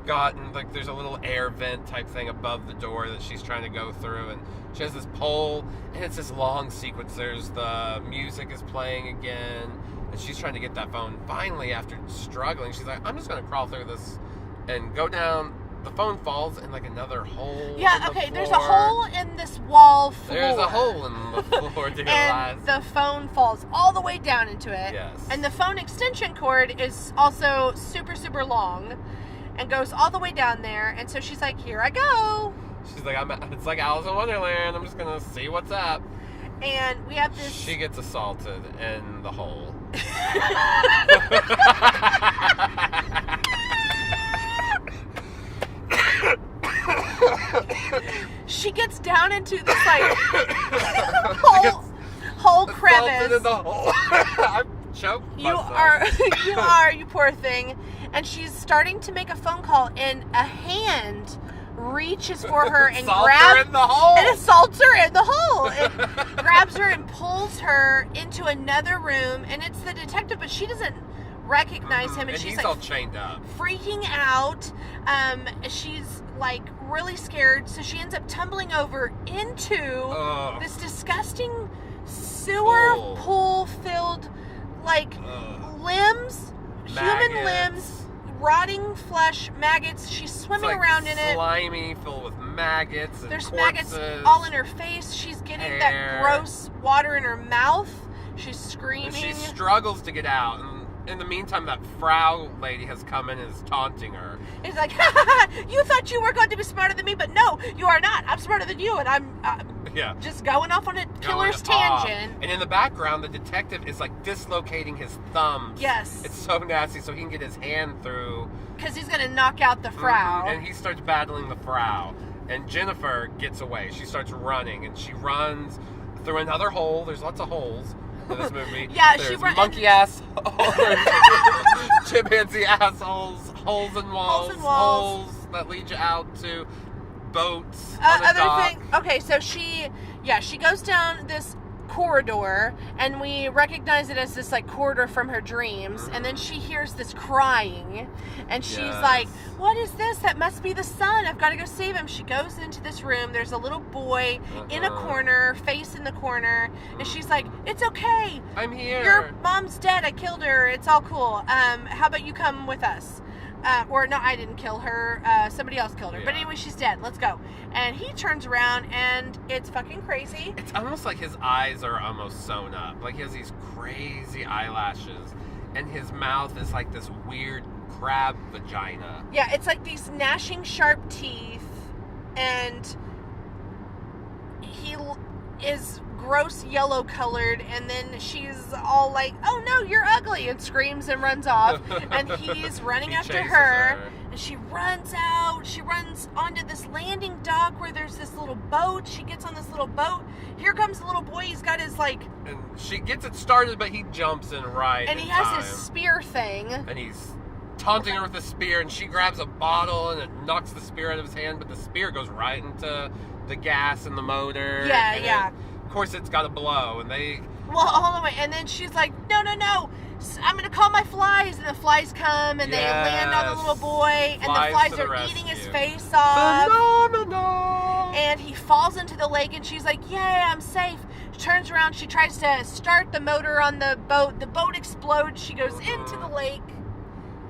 gotten, like, there's a little air vent type thing above the door that she's trying to go through, and she has this pole, and it's this long sequence. There's the music is playing again, and she's trying to get that phone. Finally, after struggling, she's like, I'm just going to crawl through this and go down. The phone falls in, like, another hole. Yeah, okay, there's a hole in this wall floor. There's a hole in the floor, dear and the phone falls all the way down into it. Yes. And the phone extension cord is also super, super long and goes all the way down there. And so she's like, here I go. She's like, it's like Alice in Wonderland. I'm just going to see what's up. And we have this... She gets assaulted in the hole. She gets down into this, like, whole crevice. In the hole. I'm choked myself. You poor thing. And she's starting to make a phone call, and a hand reaches for her and grabs her and assaults her in the hole. And grabs her and pulls her into another room, and it's the detective, but she doesn't recognize him, and she's, like, all chained up, freaking out. She's, like, really scared, so she ends up tumbling over into this disgusting sewer pool filled, like, limbs, human limbs, rotting flesh, maggots. She's swimming around in it. Slimy, filled with maggots. And there's corpses, maggots all in her face. She's getting that gross water in her mouth. She's screaming. And she struggles to get out, and in the meantime, that Frau lady has come in and is taunting her. It's like, you thought you were going to be smarter than me, but no, you are not. I'm smarter than you, and I'm just going off on a killer's tangent. And in the background, the detective is like dislocating his thumbs. Yes. It's so nasty, so he can get his hand through. Because he's going to knock out the Frau. And he starts battling the Frau. And Jennifer gets away. She starts running, and she runs through another hole. There's lots of holes in this movie. Yeah, there's monkey ass holes, chimpanzee assholes, holes in walls, holes that lead you out to boats on a dock. Okay, so she goes down this corridor, and we recognize it as this like corridor from her dreams, and then she hears this crying, and she's like, what is this? That must be the son. I've got to go save him. She goes into this room. There's a little boy in a corner, face in the corner, and she's like, it's okay, I'm here, your mom's dead, I killed her, it's all cool, how about you come with us? Or no, I didn't kill her. Somebody else killed her. Yeah. But anyway, she's dead. Let's go. And he turns around, and it's fucking crazy. It's almost like his eyes are almost sewn up. Like he has these crazy eyelashes, and his mouth is like this weird crab vagina. Yeah, it's like these gnashing sharp teeth, and he is gross yellow colored, and then she's all like, oh no, you're ugly, and screams and runs off, and he's running after her, and she runs onto this landing dock where there's this little boat. She gets on this little boat. Here comes the little boy. He's got his and she gets it started, but he jumps in right and he has his spear thing, and he's taunting her with the spear, and she grabs a bottle and it knocks the spear out of his hand, but the spear goes right into the gas and the motor. Of course, it's got to blow, and they... Well, hold on, wait. And then she's like, no, I'm going to call my flies. And the flies come, and they land on the little boy, and the flies are eating his face off. Phenomenal! And he falls into the lake, and she's like, yay, I'm safe. She turns around, she tries to start the motor on the boat. The boat explodes. She goes into the lake.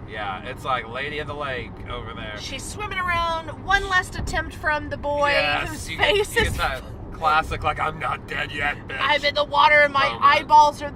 Yeah, it's like Lady of the Lake over there. She's swimming around. One last attempt from the boy, whose face is... Classic, like, I'm not dead yet, bitch. I'm in the water, and my eyeballs are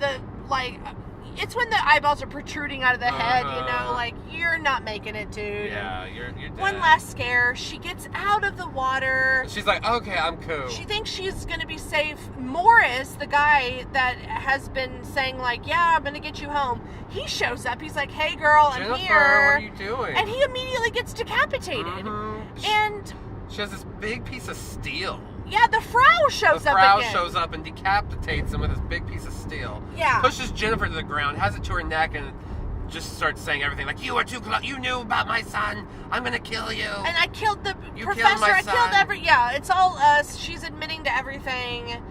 it's when the eyeballs are protruding out of the head, like, you're not making it, dude. Yeah, you're dead. One last scare. She gets out of the water. She's like, okay, I'm cool. She thinks she's going to be safe. Morris, the guy that has been saying, like, yeah, I'm going to get you home, he shows up. He's like, hey, girl, Jennifer, I'm here. what are you doing? And he immediately gets decapitated. And she has this big piece of steel. Yeah, the Frau shows up again. The Frau shows up and decapitates him with this big piece of steel. Yeah. Pushes Jennifer to the ground, has it to her neck, and just starts saying everything. Like, you are too close. You knew about my son. I'm going to kill you. And I killed the professor. I killed Yeah, it's all us. She's admitting to everything.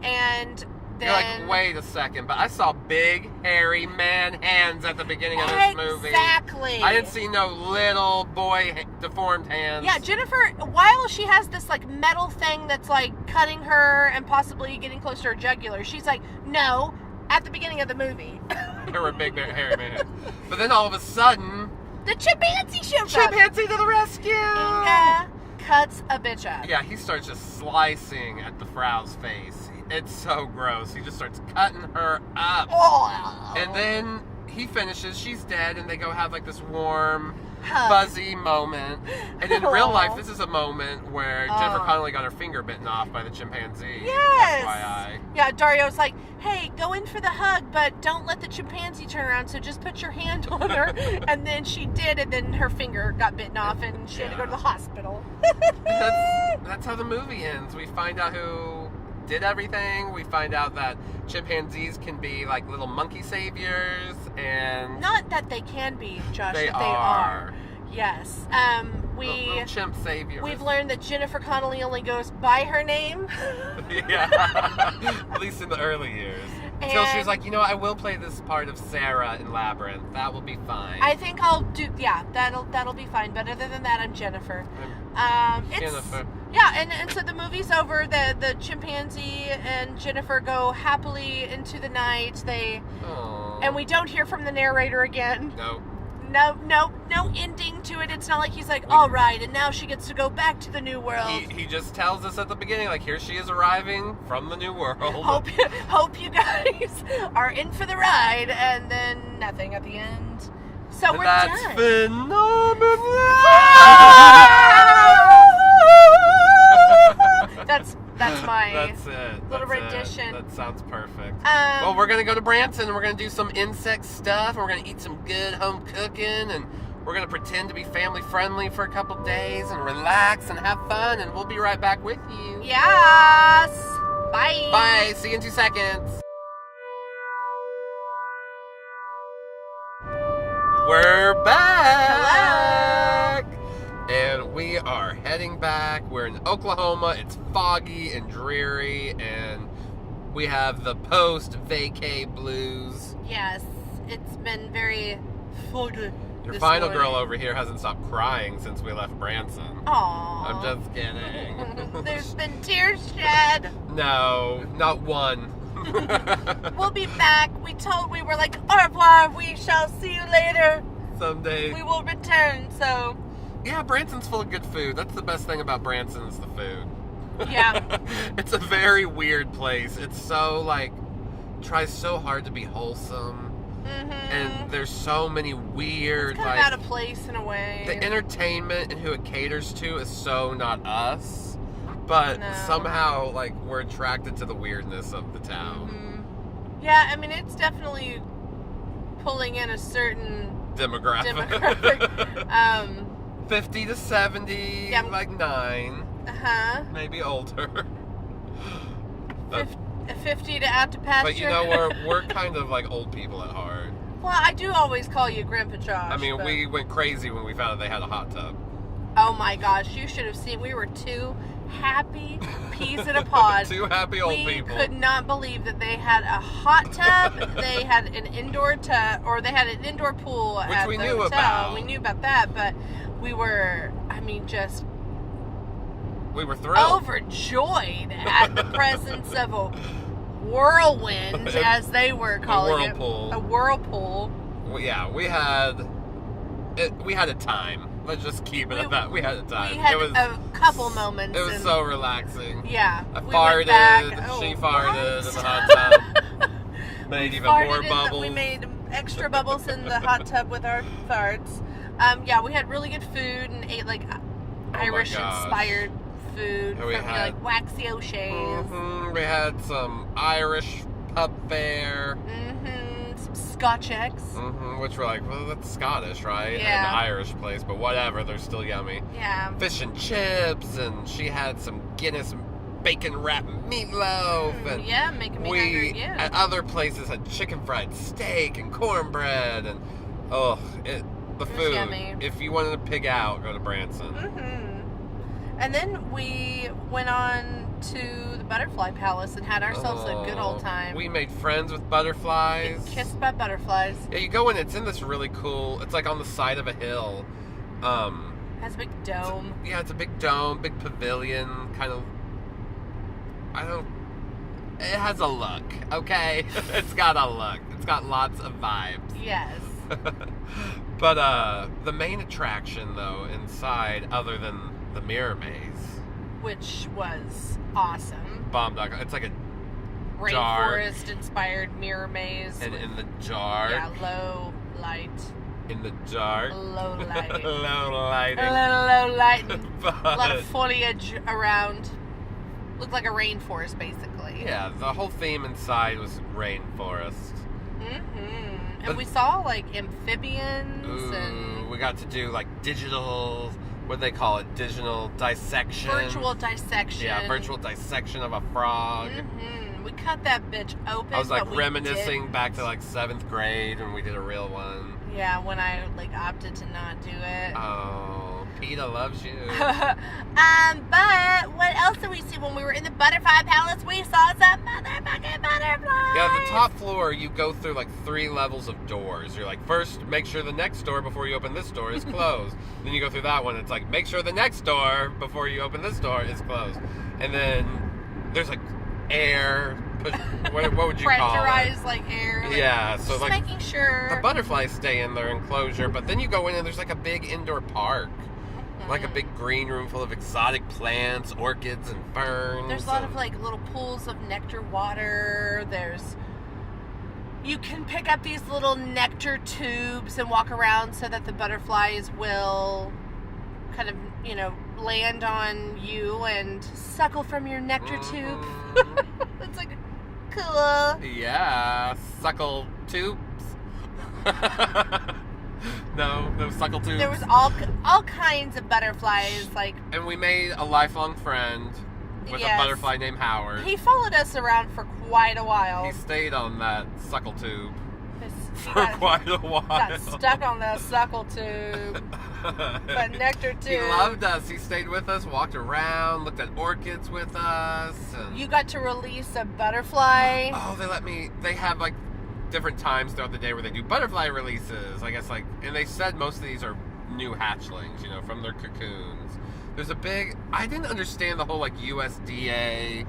And then... You're like, wait a second, but I saw big, hairy man hands at the beginning of this movie. Exactly. I didn't see no little boy deformed hands. Yeah, Jennifer, while she has this, like, metal thing that's, like, cutting her and possibly getting close to her jugular, she's like, no, at the beginning of the movie. There were big, hairy man hands. But then all of a sudden... The chimpanzee shows up. Chimpanzee to the rescue! Inga cuts a bitch up. Yeah, he starts just slicing at the Frau's face. It's so gross. He just starts cutting her up. Oh. And then he finishes. She's dead, and they go have like this warm, fuzzy moment. And in real life, this is a moment where Jennifer Connelly got her finger bitten off by the chimpanzee. Yes. FYI. Yeah, Dario's like, hey, go in for the hug, but don't let the chimpanzee turn around, so just put your hand on her. And then she did, and then her finger got bitten off, and she had to go to the hospital. That's how the movie ends. We find out who did everything. We find out that chimpanzees can be like little monkey saviors, and not that they can be, Josh. They are. Yes. Little chimp saviors. We've learned that Jennifer Connelly only goes by her name. Yeah. At least in the early years. Until she was like, I will play this part of Sarah in Labyrinth. That will be fine. I think I'll do. Yeah, that'll be fine. But other than that, I'm Jennifer. Jennifer. Yeah, and so the movie's over. The chimpanzee and Jennifer go happily into the night. And we don't hear from the narrator again. No. no ending to it. It's not like he's like, all right, and now she gets to go back to the new world. He just tells us at the beginning, like, here she is arriving from the new world. Hope you guys are in for the ride, and then nothing at the end. So we're done. That's phenomenal. That's my little rendition. That sounds perfect. Well, we're going to go to Branson, and we're going to do some insect stuff, and we're going to eat some good home cooking, and we're going to pretend to be family friendly for a couple days and relax and have fun, and we'll be right back with you. Yes. Bye. Bye. See you in 2 seconds. We're back! Hello. And we are heading back. We're in Oklahoma. It's foggy and dreary, and we have the post-vacay blues. Yes, it's been very foggy. Your final girl over here hasn't stopped crying since we left Branson. Aww. I'm just kidding. There's been tears shed. No, not one. We'll be back. We were like, au revoir, we shall see you later. Someday. We will return, so. Yeah, Branson's full of good food. That's the best thing about Branson is the food. Yeah. It's a very weird place. It's so, like, tries so hard to be wholesome. Mm-hmm. And there's so many weird, it's kind like, of out of place in a way. the entertainment and who it caters to is so not us. But No. somehow, like, we're attracted to the weirdness of the town. Mm-hmm. Yeah, I mean, it's definitely pulling in a certain Demographic. 50 to 70, Yeah. like 9. Uh-huh. Maybe older. 50 to out to pasture. But you know, we're kind of like old people at heart. Well, I do always call you Grandpa Josh. I mean, but... we went crazy when we found out they had a hot tub. Oh my gosh, you should have seen. We were two happy peas in a pod. Two happy old people. We could not believe that they had a hot tub, they had an indoor tub, or they had an indoor pool Which at we the knew hotel. about. We knew about that, but we were, I mean, just We were thrilled. overjoyed at the presence of a whirlwind, as they were calling it. A whirlpool. Well, yeah, we had a time. Let's just keep it at that. We had a time. We had it was a couple moments. It was so relaxing. Yeah. I we farted. went back. She Oh, farted what? in the hot tub. Made even more bubbles. We made extra bubbles in the hot tub with our farts. Yeah, we had really good food and ate like Irish-inspired food from like Waxy O'Shea's. Mm-hmm. We had some Irish pub fare. Mm-hmm. Some Scotch eggs. Mm-hmm. Which we're like, well, that's Scottish, right? Yeah. An Irish place, but whatever. They're still yummy. Yeah. Fish and chips, and she had some Guinness bacon wrapped meatloaf. And yeah, making me hungry again. At other places had chicken fried steak and cornbread, and the food. Yummy. If you wanted to pig out, go to Branson. Mm-hmm. And then we went on to the Butterfly Palace and had ourselves a good old time. We made friends with butterflies. Get kissed by butterflies. Yeah, you go in. It's in this really cool. It's like on the side of a hill. Has a big dome. It's a big dome, big pavilion, kind of. It has a look, okay? It's got a look. It's got lots of vibes. Yes. But the main attraction, though, inside, other than the mirror maze, which was awesome. Bomb.com. It's like a rainforest-inspired mirror maze. And in the jar. Yeah, low light. In the jar. Low lighting. Low lighting. A little low lighting. But, a lot of foliage around. Looked like a rainforest, basically. Yeah, the whole theme inside was rainforest. Mm-hmm. And we saw, like, amphibians and... we got to do, like, digital... What do they call it? Digital dissection. Virtual dissection. Yeah, virtual dissection of a frog. Mm-hmm. We cut that bitch open. I was like reminiscing back to like 7th grade when we did a real one. Yeah, when I like opted to not do it. Oh, PETA loves you. But what else did we see when we were in the Butterfly Palace? We saw some motherfucking butterflies. Yeah, the top floor, you go through like 3 levels of doors. You're like, first, make sure the next door before you open this door is closed. Then you go through that one. It's like, make sure the next door before you open this door is closed. And then there's like air what would you call it? Pressurized, like, air. Like, yeah, so just like making sure the butterflies stay in their enclosure, but then you go in and there's like a big indoor park. Like a big green room full of exotic plants, orchids, and ferns. There's a lot of like little pools of nectar water. You can pick up these little nectar tubes and walk around so that the butterflies will kind of, land on you and suckle from your nectar tube. It's like cool. Yeah, suckle tubes. No suckle tubes. There was all kinds of butterflies, like. And we made a lifelong friend with a butterfly named Howard. He followed us around for quite a while. He stayed on that suckle tube for quite a while. Got stuck on the suckle tube. But nectar tube. He loved us. He stayed with us, walked around, looked at orchids with us. And... You got to release a butterfly. Oh, they let me. They have like different times throughout the day where they do butterfly releases. I guess and they said most of these are new hatchlings, from their cocoons. There's a big. I didn't understand the whole like USDA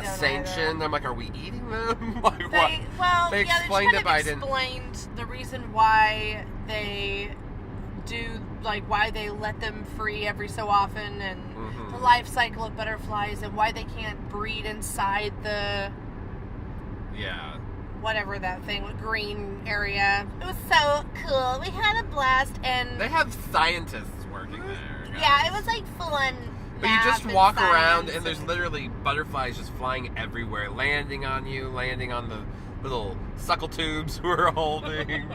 sanction. I'm like, are we eating them? Like, what? Well, they explained it, but I didn't. Explained the reason why they do, like, why they let them free every so often, and the life cycle of butterflies, and why they can't breed inside the. Yeah. Whatever that thing, green area. It was so cool. We had a blast, and they have scientists working there. Guys. Yeah, it was like fun. But you just walk around, and there's literally butterflies just flying everywhere, landing on you, landing on the little suckle tubes we're holding.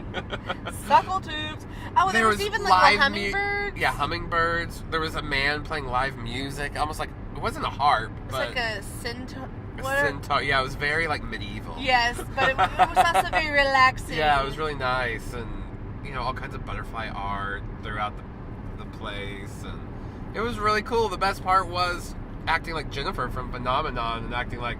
Suckle tubes. Oh, there was even like little hummingbirds. Yeah, hummingbirds. There was a man playing live music, almost like it wasn't a harp, but it's like a centaur. Yeah, it was very like medieval. Yes, but it was also very relaxing. Yeah, it was really nice, and all kinds of butterfly art throughout the place, and it was really cool. The best part was acting like Jennifer from Phenomenon and acting like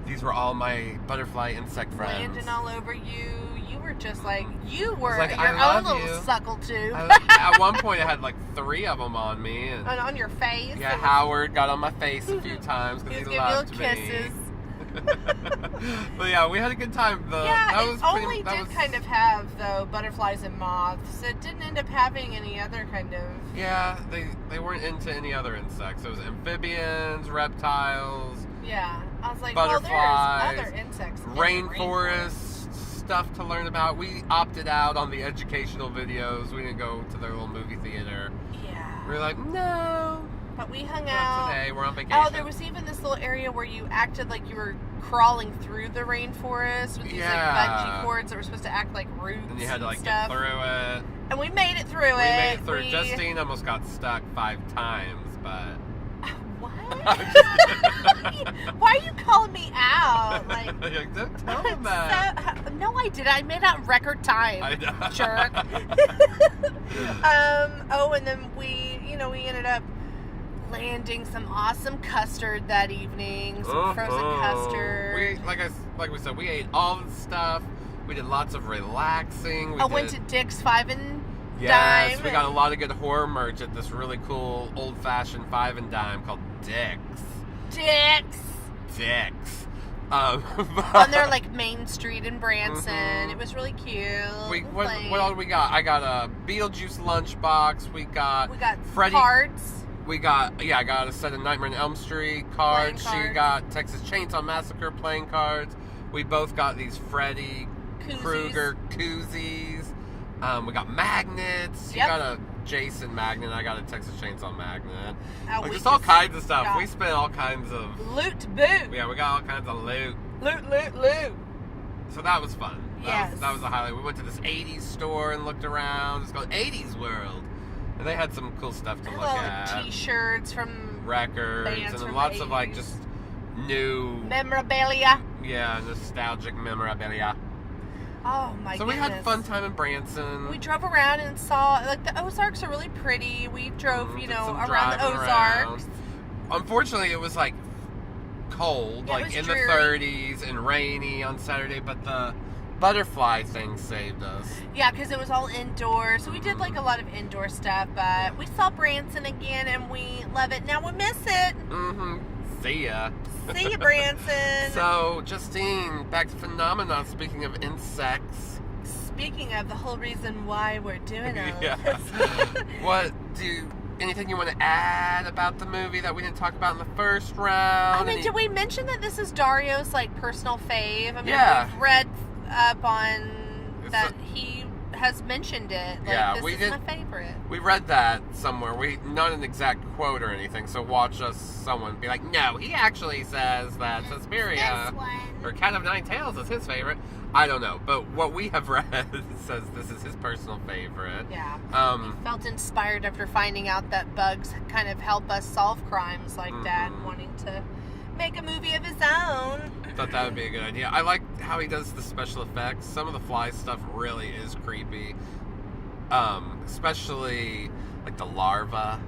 these were all my butterfly insect friends. Landing all over you. You were just like, you were like, your own little suckle tube. At one point, I had like 3 of them on me. And on your face? Yeah, Howard got on my face a few times because he loved me. Kisses. But yeah, we had a good time. It did kind of have, though, butterflies and moths. It didn't end up having any other kind of... Yeah, they weren't into any other insects. It was amphibians, reptiles. Yeah, I was like, butterflies, well, there's other insects. Rainforest stuff to learn about. We opted out on the educational videos. We didn't go to their little movie theater. Yeah. We were like, no. But we hung out. Not today. We're on vacation. Oh, there was even this little area where you acted like you were crawling through the rainforest with these like bungee cords that were supposed to act like roots. And you had to like stuff. get through it. And we made it through Justine almost got stuck 5 times, but. What? Why are you calling me out? Like, don't tell them that. No, I didn't. I made out record time. I know. Jerk. And then we ended up landing some awesome custard that evening. Some frozen custard. Like we said, we ate all the stuff. We did lots of relaxing. Went to Dick's 5 and Yes, Dime. We got a lot of good horror merch at this really cool old-fashioned 5 and Dime called Dick's. Dick's. On their like main street in Branson. It was really cute. What all did we got? I got a Beetlejuice lunchbox. We got Freddy cards. I got a set of Nightmare on Elm Street cards. She got Texas Chainsaw Massacre playing cards. We both got these Freddy Krueger koozies. We got magnets. You got a Jason magnet. I got a Texas Chainsaw magnet. Just all kinds of stuff. We spent all kinds of loot to boot. Yeah, we got all kinds of loot. Loot. So that was fun. Yes. That was a highlight. We went to this 80s store and looked around. It's called 80s World. And they had some cool stuff to look at. T-shirts from records and lots of like just new memorabilia. Yeah, nostalgic memorabilia. Oh my goodness. So we had fun time in Branson. We drove around and saw, like, the Ozarks are really pretty. We drove, around the Ozarks. Unfortunately, it was like cold, like in dreary. The 30s and rainy on Saturday, but the butterfly thing saved us. Yeah, because it was all indoors. So we did like a lot of indoor stuff, but we saw Branson again and we love it. Now we miss it. See ya. See ya, Branson. So, Justine, back to Phenomenon, speaking of insects. Speaking of the whole reason why we're doing all Yeah. this. Anything you want to add about the movie that we didn't talk about in the first round? I mean, did we mention that this is Dario's, like, personal fave? I mean, Yeah. we've read up on that he has mentioned it. Like, Yeah, this is my favorite. We read that somewhere. Not an exact quote or anything, so watch someone be like, no, he actually says that Suspiria or Cat of Nine Tails is his favorite. I don't know, but what we have read says this is his personal favorite. Yeah. He felt inspired after finding out that bugs kind of help us solve crimes like that, and wanting to make a movie of his own. I thought that would be a good idea. I like how he does the special effects. Some of the fly stuff really is creepy. Especially like the larva.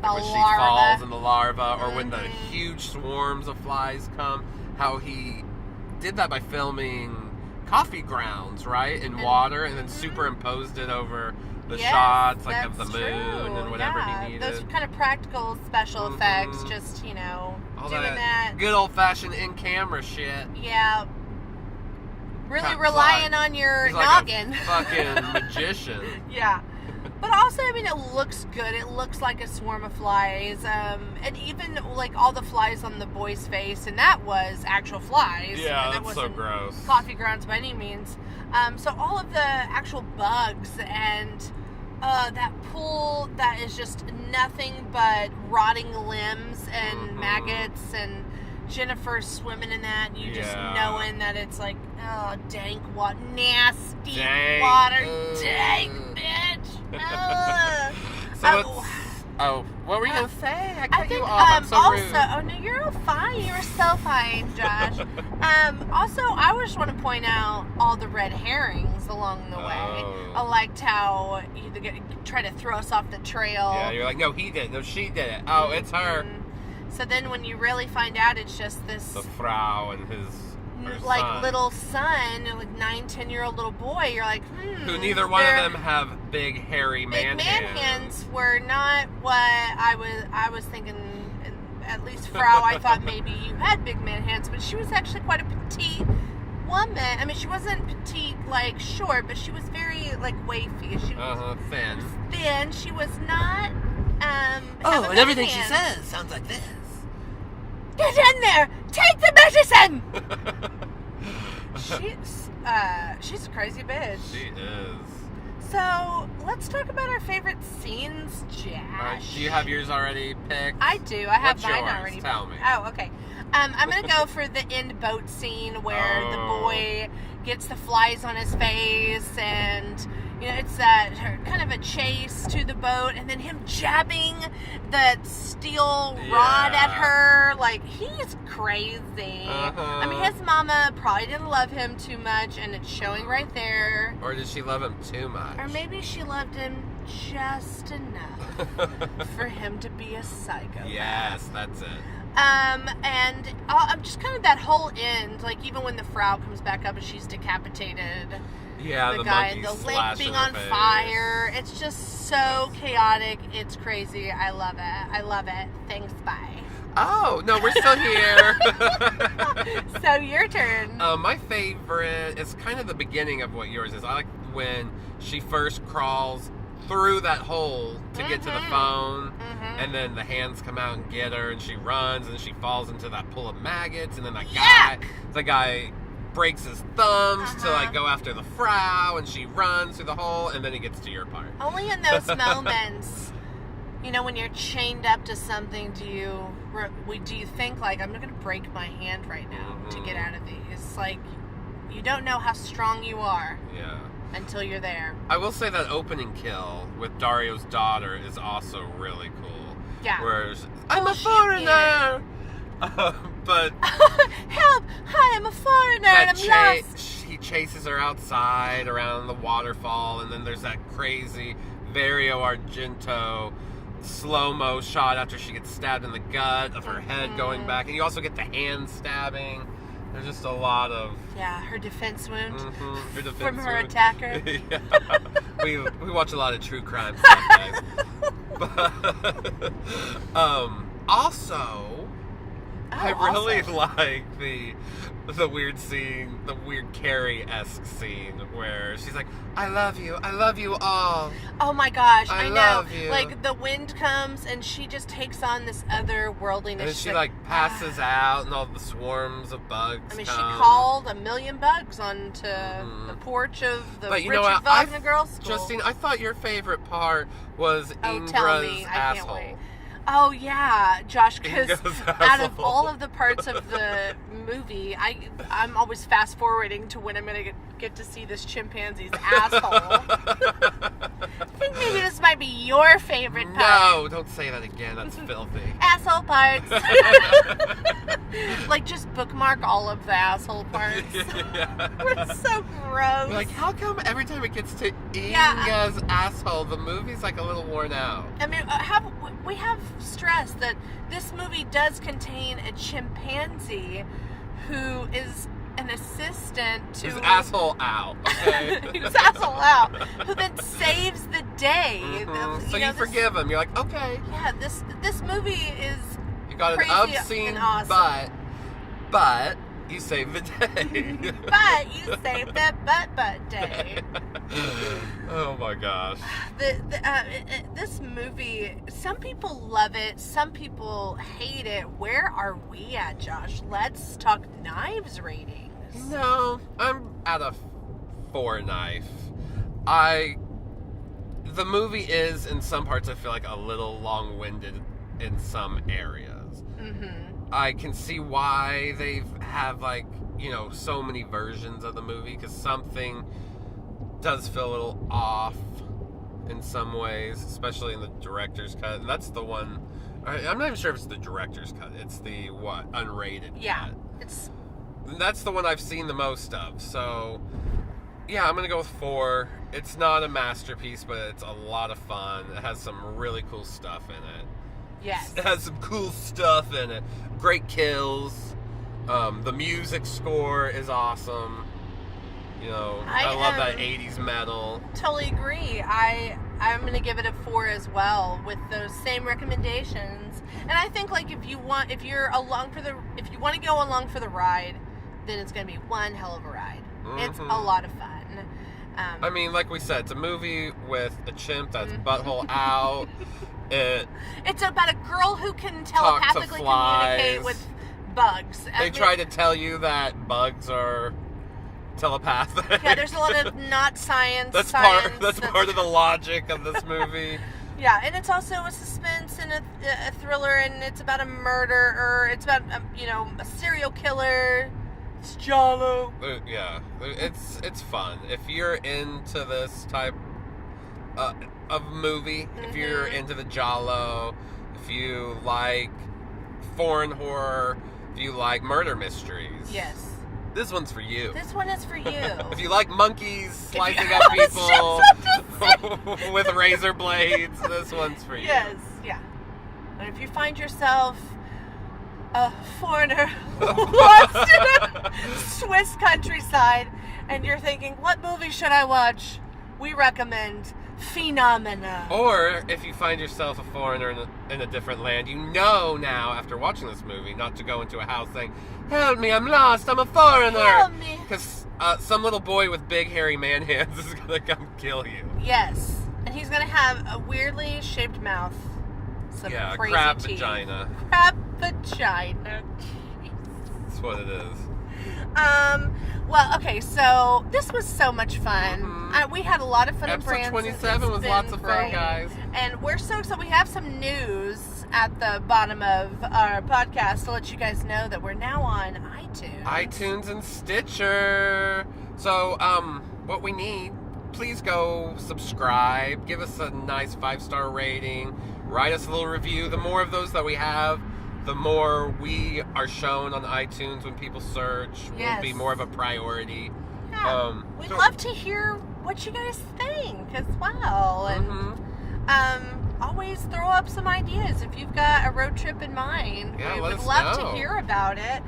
When she falls in the larva, or when the huge swarms of flies come. How he did that by filming coffee grounds, right? In water, and then superimposed it over the shots, like of the moon and whatever he needed. Those kind of practical special effects, just, all doing that. Good old-fashioned in-camera shit. Yeah. Really relying on your noggin. Like a fucking magician. Yeah. But also, I mean, it looks good. It looks like a swarm of flies. And even, like, all the flies on the boy's face, and that was actual flies. Yeah, that's so gross. Coffee grounds by any means. So all of the actual bugs and that pool that is just nothing but rotting limbs and maggots, and Jennifer swimming in that, and you just knowing that it's like, oh, dank water, nasty water, dank, bitch. What were you going to say? I cut think, you off. I'm so rude. Oh, no, you're fine. You're so fine, Josh. Also, I just want to point out all the red herrings along the way. I liked how you try to throw us off the trail. Yeah, you're like, no, he did it. No, she did it. Oh, it's her. So then when you really find out it's just this... The Frau and her son. Little son, like 9-10-year-old little boy, you're like, Who neither one of them have big, hairy man hands. Man hands were not what I was thinking. At least Frau, I thought maybe you had big man hands, but she was actually quite a petite woman. I mean, she wasn't petite, like, short, but she was very, like, wafy. She was thin. Thin. She was not, and everything she says sounds like this. Get in there! Take the medicine! She's a crazy bitch. She is. So, let's talk about our favorite scenes, Josh. Do you have yours already picked? I do. I have What's mine yours? already picked. Tell me. Oh, okay. I'm going to go for the end boat scene where the boy gets the flies on his face, and it's kind of a chase to the boat, and then him jabbing that steel rod at her. Like, he's crazy. I mean, his mama probably didn't love him too much, and it's showing right there. Or did she love him too much? Or maybe she loved him just enough for him to be a psychopath. Yes, that's it. And I'm just kind of that whole end, like even when the Frau comes back up and she's decapitated. Yeah, the guy and the lake being on fire. It's just so chaotic. It's crazy. I love it. Thanks, bye. Oh, no, we're still here. So your turn. My favorite is kind of the beginning of what yours is. I like when she first crawls through that hole to get to the phone, and then the hands come out and get her, and she runs, and she falls into that pool of maggots, and then the guy breaks his thumbs to like go after the Frau, and she runs through the hole, and then he gets to your part. Only in those moments, when you're chained up to something, do you think like, I'm not going to break my hand right now to get out of these? Like, you don't know how strong you are. Yeah. Until you're there. I will say that opening kill with Dario's daughter is also really cool. Yeah. Whereas, I'm a foreigner! But... Help! Hi, I'm a foreigner and I'm lost! He chases her outside around the waterfall, and then there's that crazy Dario Argento slow-mo shot after she gets stabbed in the gut of her head going back. And you also get the hand stabbing. There's just a lot of... Yeah, her defense wound from her attacker. Yeah. We watch a lot of true crime stuff, guys. But, also... I really like the weird scene, the weird Carrie-esque scene where she's like, I love you all. Oh my gosh, I know. Love you. Like, the wind comes and she just takes on this otherworldliness. And she passes out and all the swarms of bugs I mean, come. she called 1 million bugs onto the porch of the Richard Wagner Girls' School. Justine, I thought your favorite part was Ingra's tell me. I asshole. Can't wait. Oh, yeah, Josh, because out of all of the parts of the movie, I'm always fast-forwarding to when I'm going to get to see this chimpanzee's asshole. I think maybe this might be your favorite part. No, don't say that again. That's filthy. Asshole parts. Like, just bookmark all of the asshole parts. Yeah. It's so gross. Like, how come every time it gets to Inga's asshole, the movie's like a little worn out? I mean, we have stressed that this movie does contain a chimpanzee who is an assistant to... Who's asshole out, okay? Who's asshole out. Who then saves the day. Mm-hmm. So you forgive him. You're like, okay. Yeah, this movie is... You got an obscene awesome. but you saved the day. But you saved the butt day. Oh my gosh. This movie, some people love it, some people hate it. Where are we at, Josh? Let's talk knives ratings. No, I'm at a 4 knife. The movie is, in some parts, I feel like a little long-winded in some areas. Mm-hmm. I can see why they have, so many versions of the movie, because something does feel a little off in some ways, especially in the director's cut. And that's the one, I'm not even sure if it's the director's cut. It's the, unrated cut. That's the one I've seen the most of. So, yeah, I'm going to go with 4. It's not a masterpiece, but it's a lot of fun. It has some really cool stuff in it. Yes. It has some cool stuff in it. Great kills. The music score is awesome. I love that 80s metal. Totally agree. I'm going to give it a 4 as well, with those same recommendations. And I think, if you want to go along for the ride, then it's going to be one hell of a ride. Mm-hmm. It's a lot of fun. I mean, like we said, it's a movie with a chimp that's butthole out. It's about a girl who can telepathically communicate with bugs. They try to tell you that bugs are telepathic. Yeah, there's a lot of not science. That's part of the logic of this movie. Yeah, and it's also a suspense and a thriller, and it's about a murder, or it's about a serial killer. It's Giallo. Yeah, it's fun if you're into this type of movie. Mm-hmm. If you're into the Giallo, if you like foreign horror, if you like murder mysteries. Yes. This one's for you. This one is for you. If you like monkeys slicing up people with razor blades, this one's for you. Yes, yeah. And if you find yourself a foreigner lost in a Swiss countryside and you're thinking, what movie should I watch? We recommend Phenomena. Or if you find yourself a foreigner in a different land, you know now after watching this movie not to go into a house saying, help me, I'm lost, I'm a foreigner. Help me. Because some little boy with big hairy man hands is going to come kill you. Yes. And he's going to have a weirdly shaped mouth. Some crazy crab teeth. vagina. Crab vagina. That's what it is. Well, okay, so this was so much fun. Mm-hmm. We had a lot of fun at Branson. Episode 27 was lots of fun, guys. And we're so excited. We have some news at the bottom of our podcast to let you guys know that we're now on iTunes. iTunes and Stitcher. So, what we need, please go subscribe. Give us a nice 5-star rating. Write us a little review. The more of those that we have, the more we are shown on iTunes when people search. Will be more of a priority. Yeah. We'd love to hear what you guys think as well. And always throw up some ideas if you've got a road trip in mind. Yeah, we would love to hear about it.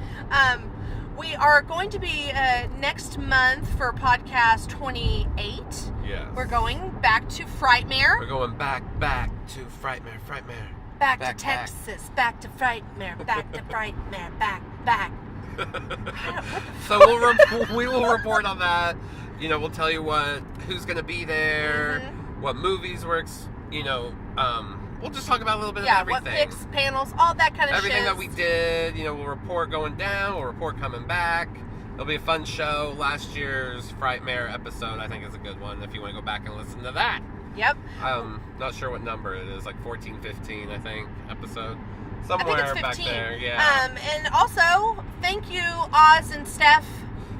We are going to be next month for podcast 28. Yes. We're going back to Frightmare. We're going back to Frightmare. Back to Texas. Back to Frightmare. Back to Frightmare. Back. So we will report on that. You know, we'll tell you who's going to be there, what movies works. You know, we'll just talk about a little bit of everything. What picks, panels, all that kind of everything shit. that we did. You know, we'll report going down. We'll report coming back. It'll be a fun show. Last year's Frightmare episode, I think, is a good one if you want to go back and listen to that. Yep. Not sure what number it is, like 14, 15, I think, episode. I Somewhere think it's 15. back there, yeah. And also, thank you, Oz and Steph,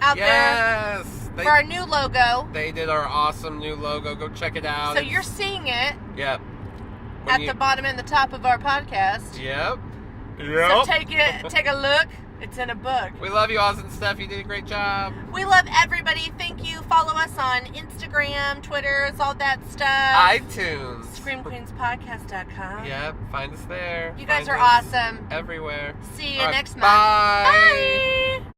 out there for our new logo. They did our awesome new logo. Go check it out. So you're seeing it. Yep. At the bottom and the top of our podcast. Yep. So take a look. It's in a book. We love you, Oz and Steph. You did a great job. We love everybody. Thank you. Follow us on Instagram, Twitter, all that stuff. iTunes. ScreamQueensPodcast.com. Yep. Find us there. You guys are awesome. Everywhere. See you next month. Bye. Bye.